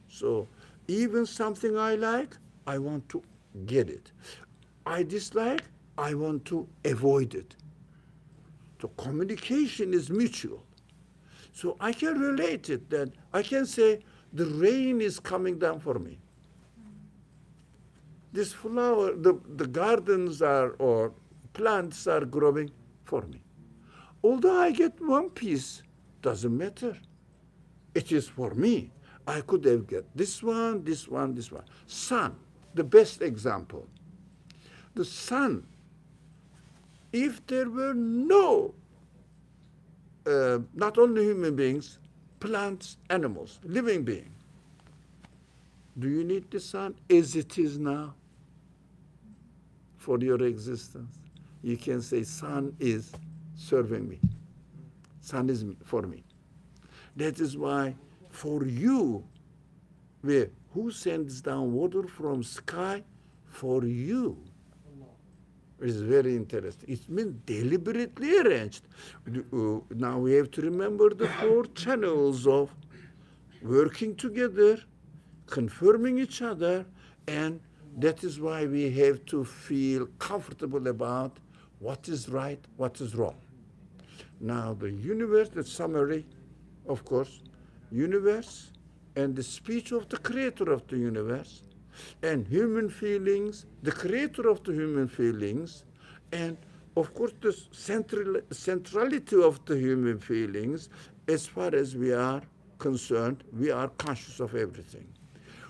So even something I like, I want to get it. I dislike, I want to avoid it. So communication is mutual. So I can relate it that I can say the rain is coming down for me. This flower, the gardens are, or plants are growing for me. Although I get one piece, doesn't matter. It is for me. I could have get this one, this one, this one. Sun, the best example. The sun, if there were no, not only human beings, plants, animals, living beings, do you need the sun as it is now for your existence? You can say sun is serving me. Sun is for me. That is why for you, who sends down water from sky? For you. It's very interesting. It's been deliberately arranged. Now we have to remember the 4 channels of working together, confirming each other, and that is why we have to feel comfortable about what is right, what is wrong. Now the universe, the summary, of course, universe and the speech of the creator of the universe, and human feelings, the creator of the human feelings, and of course the centrality of the human feelings. As far as we are concerned, we are conscious of everything.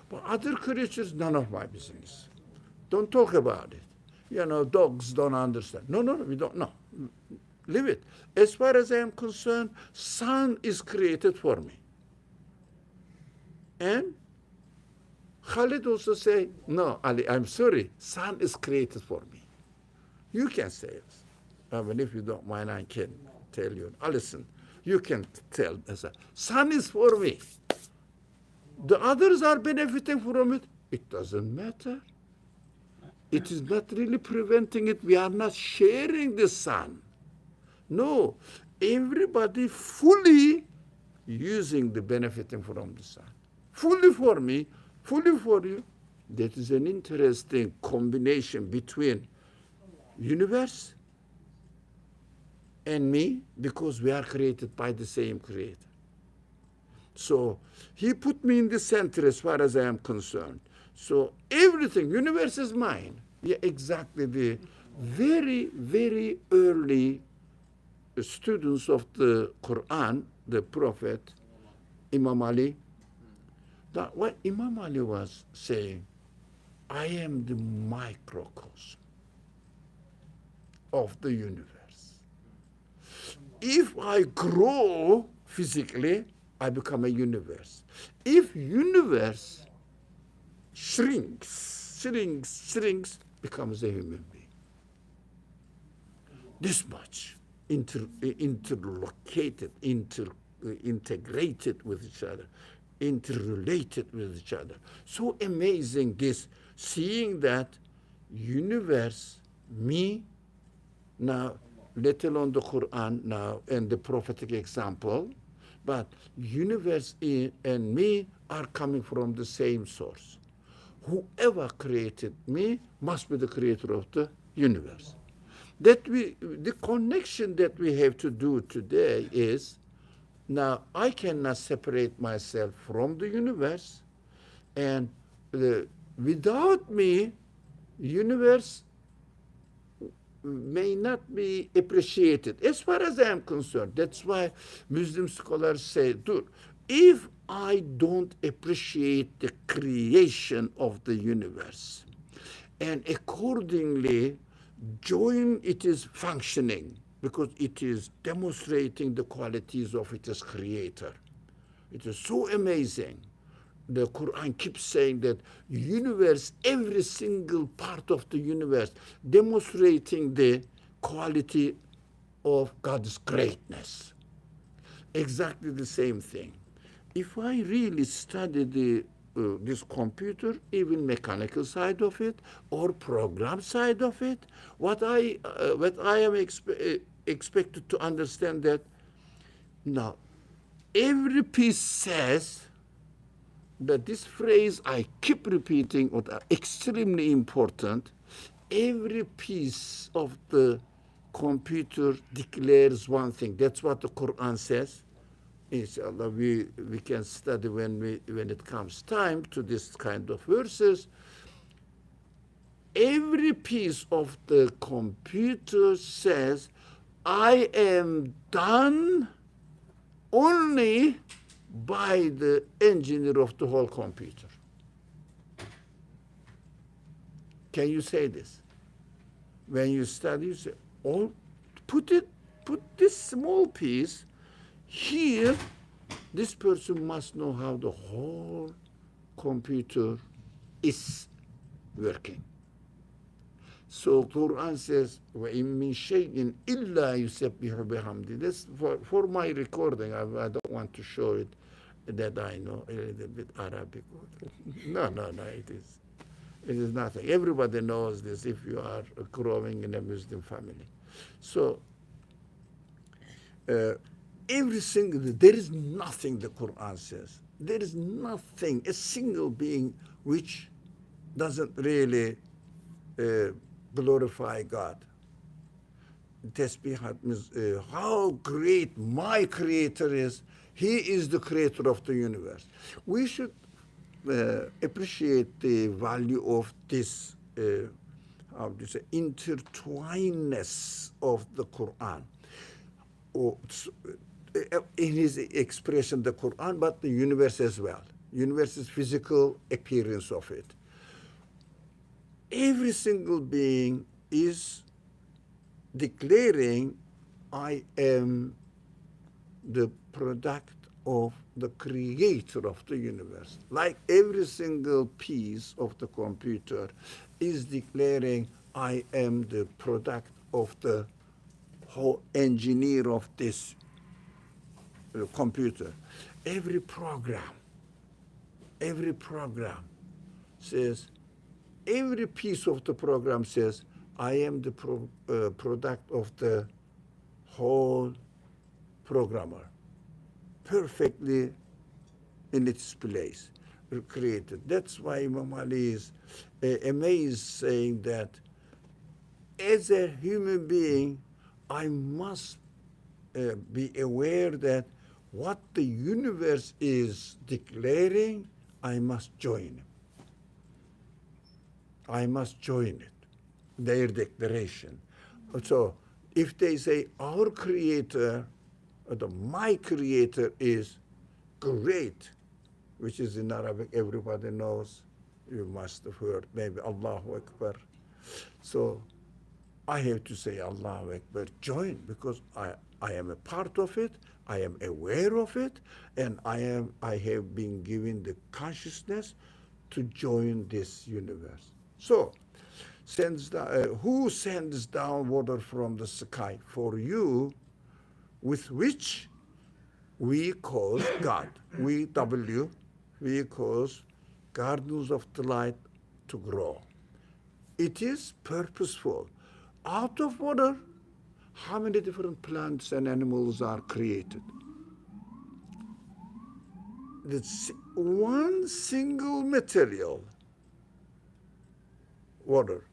But other creatures, none of my business. Don't talk about it. You know, dogs don't understand. No, we don't. No, leave it. As far as I am concerned, sun is created for me. And Khalid also say, no, Ali, I'm sorry, sun is created for me. You can say it. I mean, if you don't mind, I can tell you. Listen, you can tell us, sun is for me. The others are benefiting from it. It doesn't matter. It is not really preventing it. We are not sharing the sun. No, everybody fully using the benefiting from the sun. Fully for me, fully for you. That is an interesting combination between universe and me, because we are created by the same creator. So he put me in the center as far as I am concerned. So everything, universe is mine. Yeah, exactly. The very, very early students of the Quran, the Prophet, Imam Ali, that what Imam Ali was saying, I am the microcosm of the universe. If I grow physically, I become a universe. If universe shrinks, becomes a human being. this much interlocated, integrated with each other, interrelated with each other. So amazing this, seeing that universe, me, now, let alone the Quran now and the prophetic example, but universe and me are coming from the same source. Whoever created me must be the creator of the universe. The connection that we have to do today is, now I cannot separate myself from the universe, and without me, universe may not be appreciated as far as I am concerned. That's why Muslim scholars say, dude, if I don't appreciate the creation of the universe and accordingly join its functioning, because it is demonstrating the qualities of its creator. It is so amazing. The Quran keeps saying that universe, every single part of the universe, demonstrating the quality of God's greatness. Exactly the same thing. If I really study this computer, even mechanical side of it, or program side of it, what I am expected to understand that now every piece says that this phrase I keep repeating, or extremely important, every piece of the computer declares one thing. That's what the Quran says. Inshallah, we can study when it comes time to this kind of verses. Every piece of the computer says, I am done only by the engineer of the whole computer. Can you say this? When you study, you say, oh, put this small piece here. This person must know how the whole computer is working. So Quran says, وَإِن مِّن شَيْءٍ إِلَّا يُسَبِّحُ بِحَمْدِهِ. This for my recording. I don't want to show it that I know a little bit Arabic. No, it is nothing. Everybody knows this if you are growing in a Muslim family. So there is nothing, the Quran says, there is nothing, a single being which doesn't really glorify God. Tasbihat means how great my creator is. He is the creator of the universe. We should appreciate the value of this intertwinedness of the Quran. In his expression, the Quran, but the universe as well. Universe is physical appearance of it. Every single being is declaring, I am the product of the creator of the universe. Like every single piece of the computer is declaring, I am the product of the whole engineer of this computer. Every program says, every piece of the program says, I am the product of the whole programmer, perfectly in its place, created. That's why Imam Ali is amazed, saying that as a human being, I must be aware that what the universe is declaring, I must join it. I must join it, their declaration. So if they say our creator, or my creator is great, which is in Arabic, everybody knows, you must have heard, maybe Allahu Akbar. So I have to say Allahu Akbar, join, because I am a part of it, I am aware of it, and I have been given the consciousness to join this universe. So who sends down water from the sky for you, with which we cause God, we cause gardens of delight to grow. It is purposeful. Out of water, how many different plants and animals are created? It's one single material, water.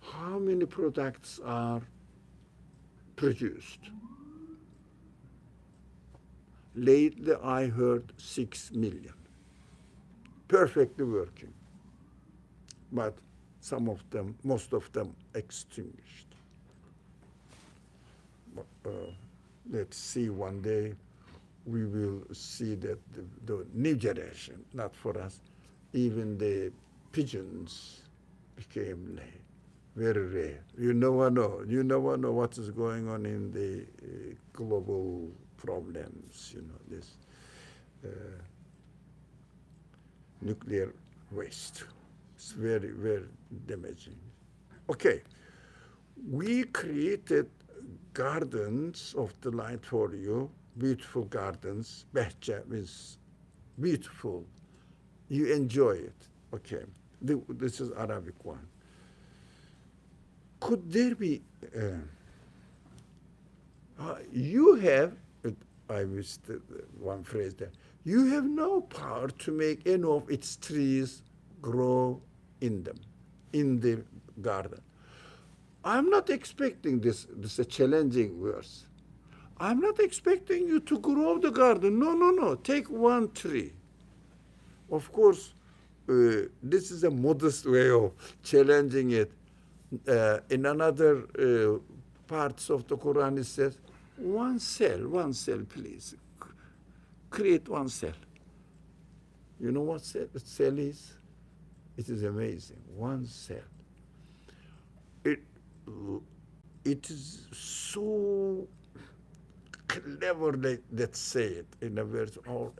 How many products are produced? Lately, I heard 6 million. Perfectly working. But some of them, most of them, extinguished. Let's see one day we will see that the new generation, not for us, even the pigeons became very rare. You never know what is going on in the global problems, this nuclear waste. It's very, very damaging. Okay, we created gardens of delight for you, beautiful gardens. Behçe means beautiful. You enjoy it. Okay, this is Arabic one. Could there be, you have, I missed one phrase there, you have no power to make any of its trees grow in the garden. I'm not expecting this is a challenging verse. I'm not expecting you to grow the garden. No. Take one tree. Of course, this is a modest way of challenging it. In another parts of the Quran, it says, one cell, please. Create one cell. You know what cell is? It is amazing. One cell. It is so clever, let's say it, in a very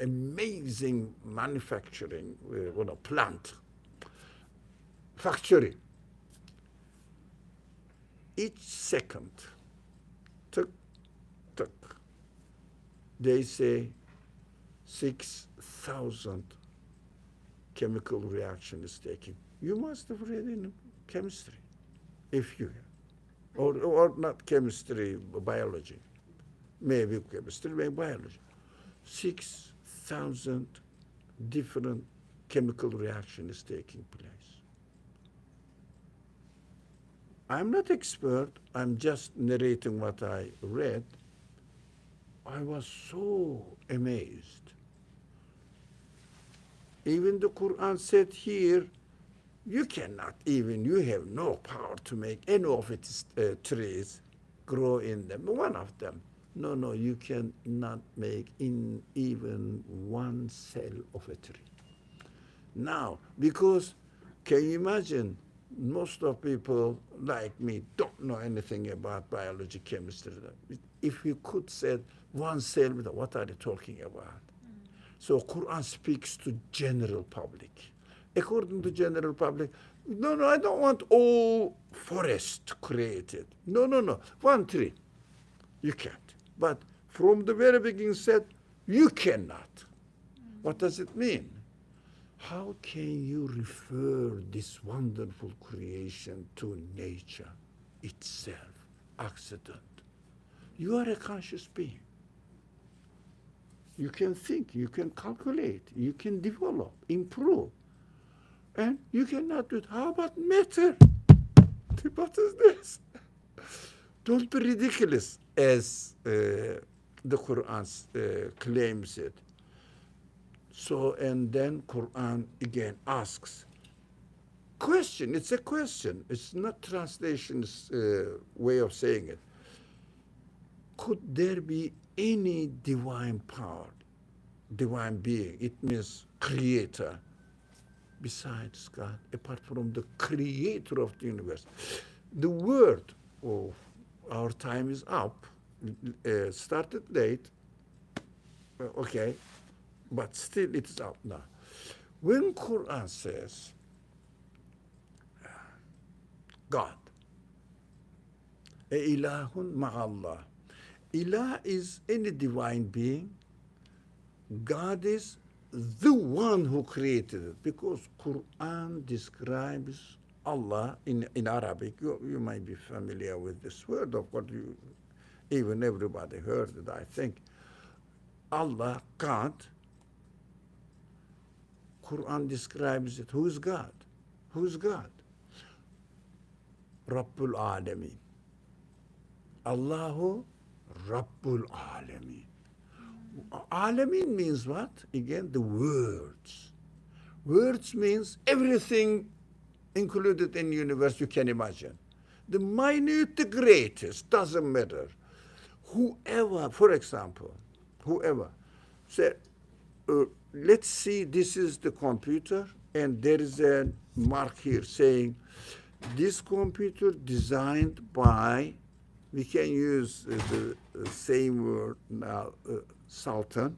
amazing manufacturing plant, factory. Each second, tuk, they say 6,000 chemical reaction is taking. You must have read in chemistry, if you have. Or not chemistry, biology. Maybe chemistry, maybe biology. 6,000 different chemical reaction is taking place. I'm not expert, I'm just narrating what I read. I was so amazed. Even the Quran said here, you have no power to make any of its trees grow in them. One of them. No, you cannot make in even one cell of a tree. Now, because can you imagine, most of people like me don't know anything about biology, chemistry. If you could say one cell, what are they talking about? So Quran speaks to general public. According to general public, no, I don't want all forest created. No. One tree, you can't. But from the very beginning said, you cannot. What does it mean? How can you refer this wonderful creation to nature itself, accident? You are a conscious being. You can think, you can calculate, you can develop, improve. And you cannot do it. How about matter? What is this? Don't be ridiculous as the Quran claims it. So, and then Quran again asks, question, it's a question. It's not translation's way of saying it. Could there be any divine power, divine being, it means creator, besides God, apart from the creator of the universe? The word, our time is up, started late, okay, but still it is up now. When Quran says, God. Ilahun ma'allah. Ilah is any divine being. God is the one who created it, because Quran describes Allah in Arabic. You might be familiar with this word, of course, even everybody heard it, I think. Allah, God, Quran describes it. Who is God? Who is God? Rabbul Alameen. Allahu Rabbul Alameen. Alameen means what? Again, the words. Words means everything included in the universe you can imagine. The minute, the greatest, doesn't matter. Whoever, for example, say, let's see, this is the computer, and there is a mark here saying, this computer designed by, we can use the same word now, Sultan.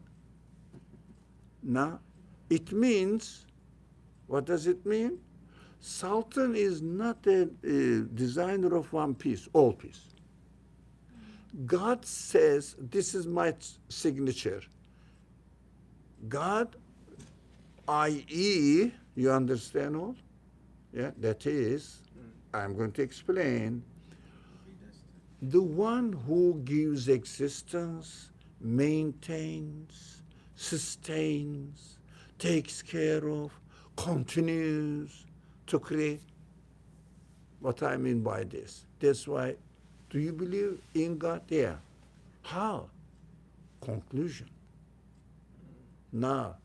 Now, it means, what does it mean? Sultan is not a designer of one piece, all piece. God says, this is my signature. God, i.e., you understand all? Yeah, that is, I'm going to explain. The one who gives existence, maintains, sustains, takes care of, continues to create. What I mean by this. That's why, do you believe in God? Yeah. How? Conclusion. Now,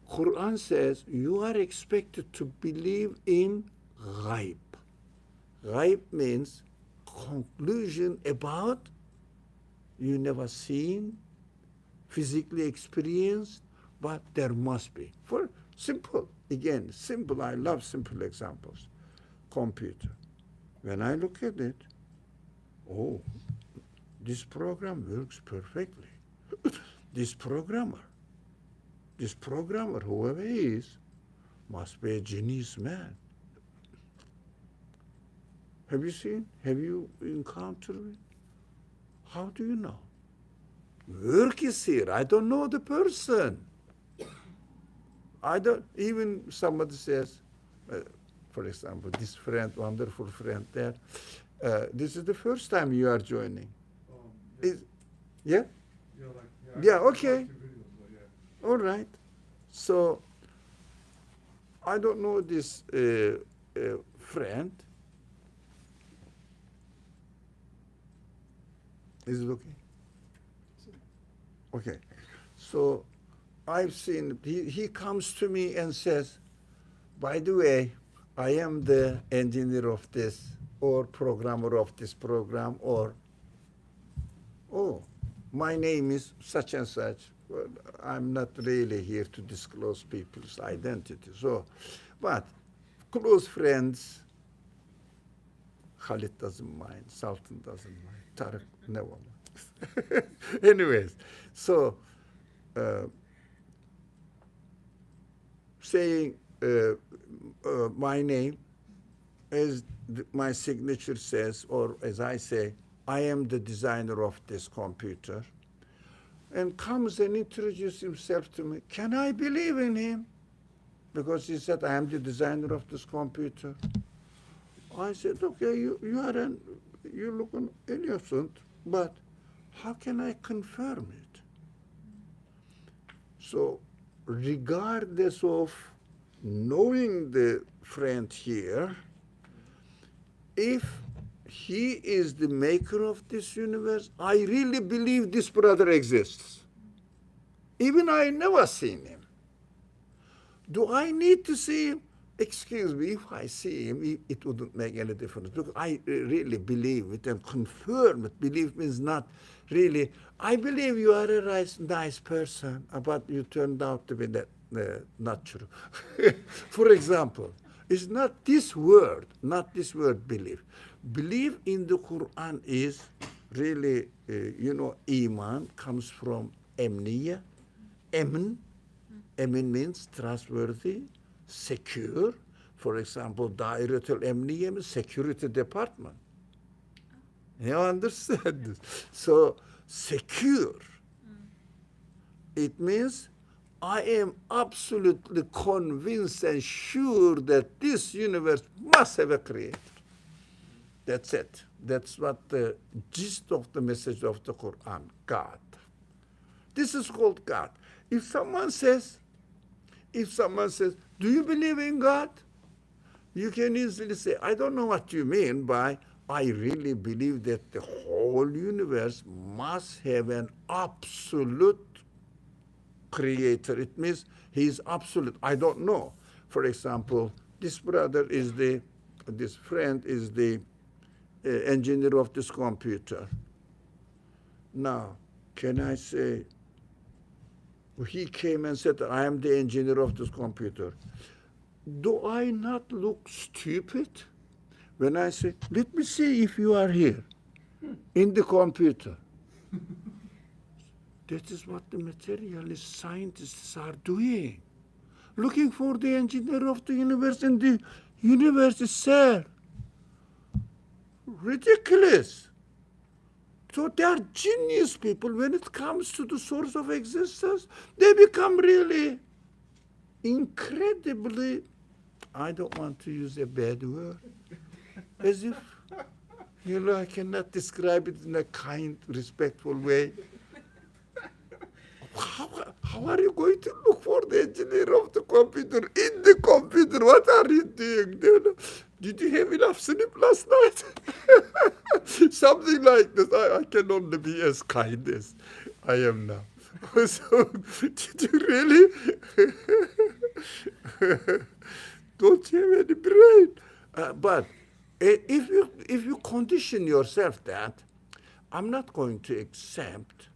Quran says you are expected to believe in ghaib. Ghaib means conclusion about you never seen, physically experienced, but there must be. For simple, again, simple, I love simple examples. Computer. When I look at it, oh, this program works perfectly. This programmer, whoever he is, must be a genius man. Have you seen? Have you encountered it? How do you know? Work is here. I don't know the person. Even somebody says, for example, this friend, wonderful friend there, this is the first time you are joining. Yeah. Yeah? Yeah, okay. All right. So, I don't know this friend. Is it okay? Okay. So, I've seen, he comes to me and says, by the way, I am the engineer of this, or programmer of this program, or, oh, my name is such and such. Well, I'm not really here to disclose people's identity. So, but close friends, Khalid doesn't mind, Sultan doesn't mind, Tarek never mind. Anyways, so saying my name, as my signature says, or as I say, I am the designer of this computer, and comes and introduces himself to me. Can I believe in him? Because he said, I am the designer of this computer. I said, okay, you look innocent, but how can I confirm it? So, regardless of knowing the friend here, if he is the maker of this universe, I really believe this brother exists. Even I never seen him. Do I need to see him? Excuse me, if I see him, it wouldn't make any difference. Because I really believe it and confirm it. Believe means not really. I believe you are a nice person, but you turned out to be not true. For example, it's not this word believe. Believe in the Quran is really, iman comes from emniya, emin. Emin means trustworthy, secure. For example, Dairatul Emniye means security department. You understand this? So, secure. It means I am absolutely convinced and sure that this universe must have a creator. That's it. That's what the gist of the message of the Quran, God. This is called God. If someone says, do you believe in God? You can easily say, I don't know what you mean by, I really believe that the whole universe must have an absolute creator. It means he is absolute. I don't know. For example, this friend is the engineer of this computer. Now, can I say, he came and said, I am the engineer of this computer. Do I not look stupid when I say, let me see if you are here in the computer? That is what the materialist scientists are doing. Looking for the engineer of the universe, and the universe is there. Ridiculous. So they are genius people. When it comes to the source of existence, they become really incredibly, I don't want to use a bad word, as if, I cannot describe it in a kind, respectful way. How are you going to look for the engineer of the computer in the computer? What are you doing? Did you have enough sleep last night? Something like this. I can only be as kind as I am now. So, did you really? Don't you have any brain? But if you condition yourself that, I'm not going to accept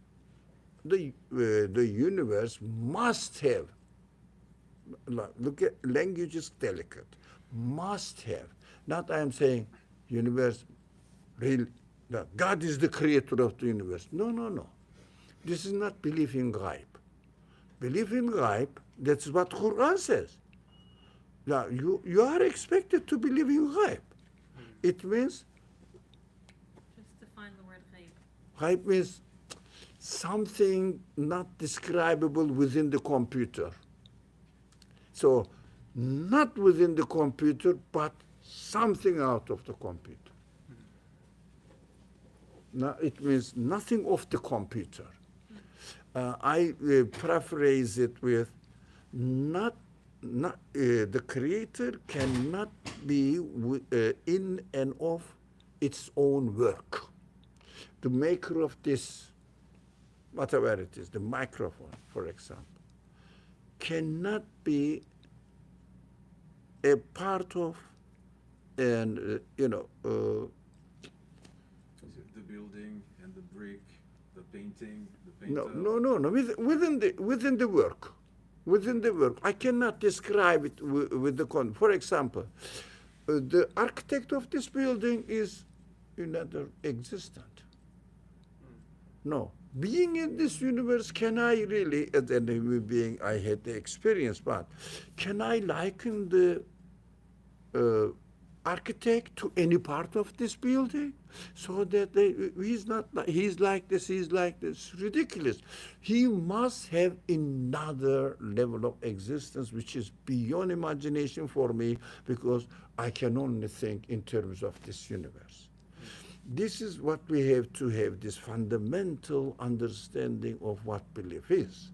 the universe must have, look at, language is delicate, must have. Not I am saying universe, real, God is the creator of the universe. No. This is not belief in ghaib. Belief in ghaib, that's what Quran says. Now, you are expected to believe in ghaib. It means, Just define the word ghaib. ghaib means something not describable within the computer. So, not within the computer, but something out of the computer. Now, it means nothing of the computer. I paraphrase it with, the creator cannot be in and of its own work. The maker of this, whatever it is, the microphone, for example, cannot be a part of, and The building and the brick, the painting, the painter. no. Within the work, I cannot describe it with the For example, the architect of this building is another existent. No. Being in this universe, can I really, as a human being, I had the experience, but can I liken the architect to any part of this building? So that he's like this, ridiculous. He must have another level of existence which is beyond imagination for me, because I can only think in terms of this universe. This is what we have to have, this fundamental understanding of what belief is.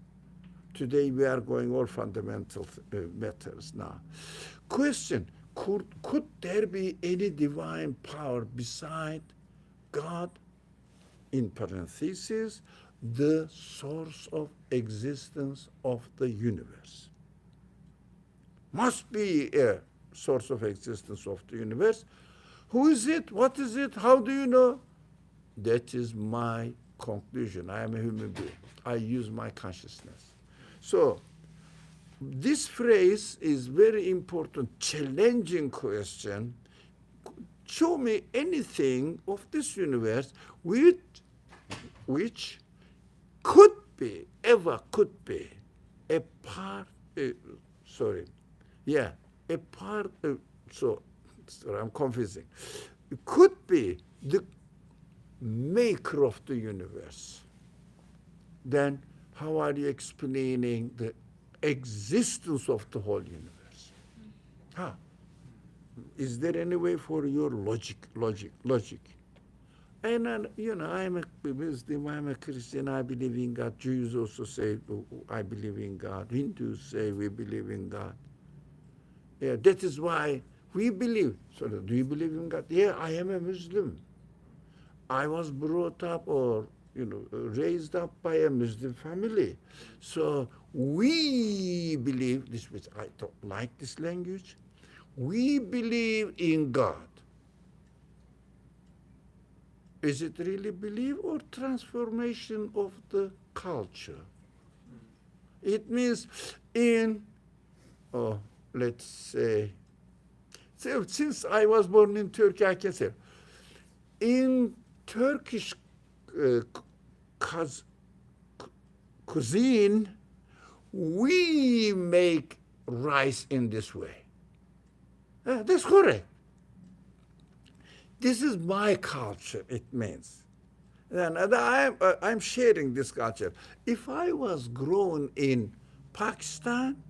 Today we are going all fundamental matters now. Question, could there be any divine power beside God, in parentheses, the source of existence of the universe? Must be a source of existence of the universe. Who is it? What is it? How do you know? That is my conclusion. I am a human being. I use my consciousness. So, this phrase is very important, challenging question. Show me anything of this universe which could be, ever could be, a a part of, so I'm confusing. It could be the maker of the universe. Then how are you explaining the existence of the whole universe? How? Is there any way for your logic? And I'm a Muslim, I'm a Christian, I believe in God. Jews also say, I believe in God. Hindus say, we believe in God. Yeah, that is why we believe. So do you believe in God? Yeah, I am a Muslim. I was brought up or raised up by a Muslim family. So we believe this, which I don't like this language. We believe in God. Is it really belief or transformation of the culture? It means let's say, since I was born in Turkey, I can say, in Turkish cuisine, we make rice in this way. That's correct. This is my culture, it means. And I'm sharing this culture. If I was grown in Pakistan,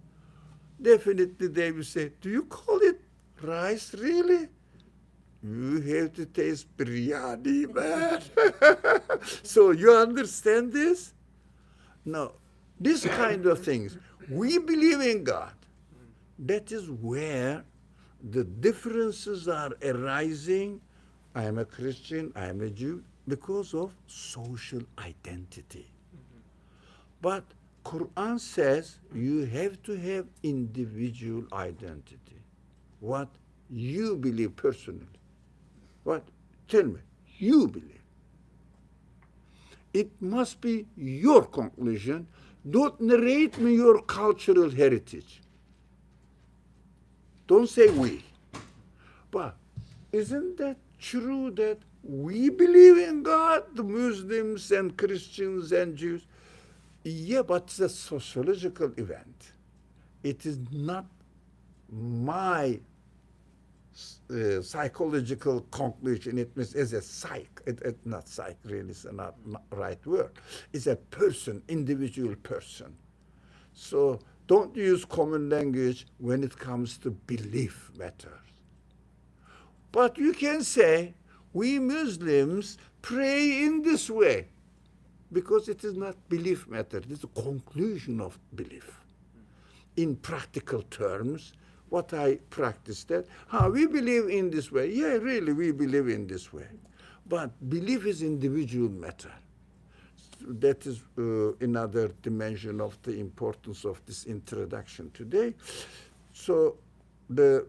definitely they will say, do you call it rice, really? You have to taste biryani, man. So you understand this? No, this kind of things. We believe in God. That is where the differences are arising. I am a Christian, I am a Jew, because of social identity. But Quran says you have to have individual identity. What you believe personally. What? Tell me, you believe. It must be your conclusion. Don't narrate me your cultural heritage. Don't say we. But isn't that true that we believe in God, the Muslims and Christians and Jews? Yeah, but it's a sociological event. It is not my psychological conclusion. It means as a psych. It's not psych, really, it's not right word. It's a person, individual person. So don't use common language when it comes to belief matters. But you can say, we Muslims pray in this way, because it is not belief matter. It is a conclusion of belief. In practical terms, what I practice that, we believe in this way. Yeah, really, we believe in this way. But belief is individual matter. That is another dimension of the importance of this introduction today. So the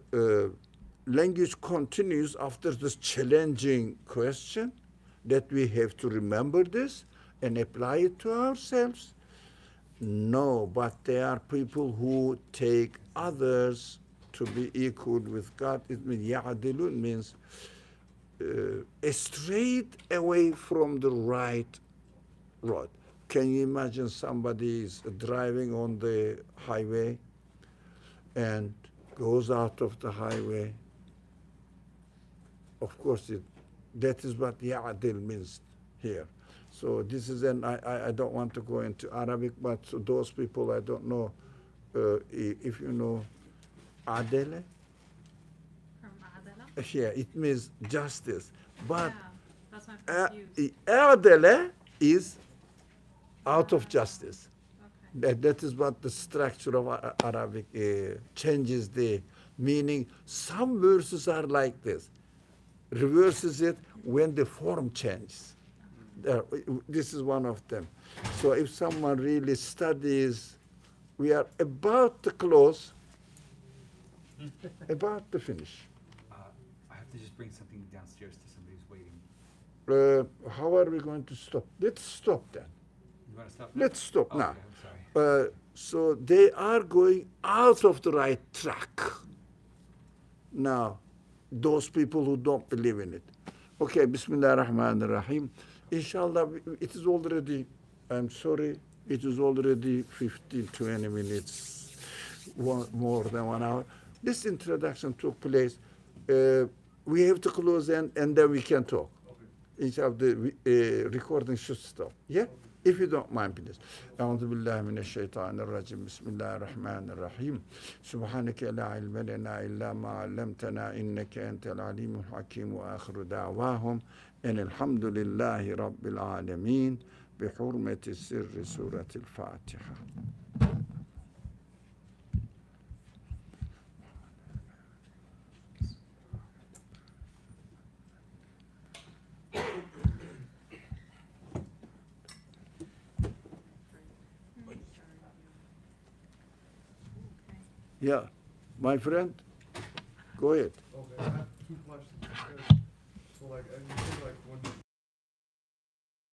language continues after this challenging question that we have to remember this and apply it to ourselves. No, but there are people who take others to be equal with God. It means ya'adilun means straight away from the right road. Can you imagine somebody is driving on the highway and goes out of the highway? Of course, that is what ya'adil means here. So this is I don't want to go into Arabic, but so those people, I don't know if you know adele. From Adela? Yeah, it means justice. But Yeah, that's why I'm confused. adele is out of justice. Okay. That is what the structure of Arabic changes the meaning. Some verses are like this. Reverses it when the form changes. This is one of them. So if someone really studies, we are about to close, about to finish. I have to just bring something downstairs to somebody who's waiting. How are we going to stop? Let's stop then. You want to stop? Let's stop Oh, now. okay, I'm sorry. So they are going out of the right track. Now, those people who don't believe in it. Okay, Bismillah ar-Rahman ar-Rahim. Inshallah, it is already, I'm sorry, it is already 15, 20 minutes, more than 1 hour. this introduction took place. We have to close and then we can talk. Okay. Inshallah, the recording should stop. Yeah? If you don't mind, please. أعوذ بالله من الشيطان الرجيم بسم الله الرحمن الرحيم سبحانك لا علم لنا إلا ما علمتنا إنك أنت العليم الحكيم وآخر دعواهم أن الحمد لله رب العالمين بحرمة سر سورة الفاتحة. Yeah, my friend, go ahead. Okay, I have two questions. So like, you said like when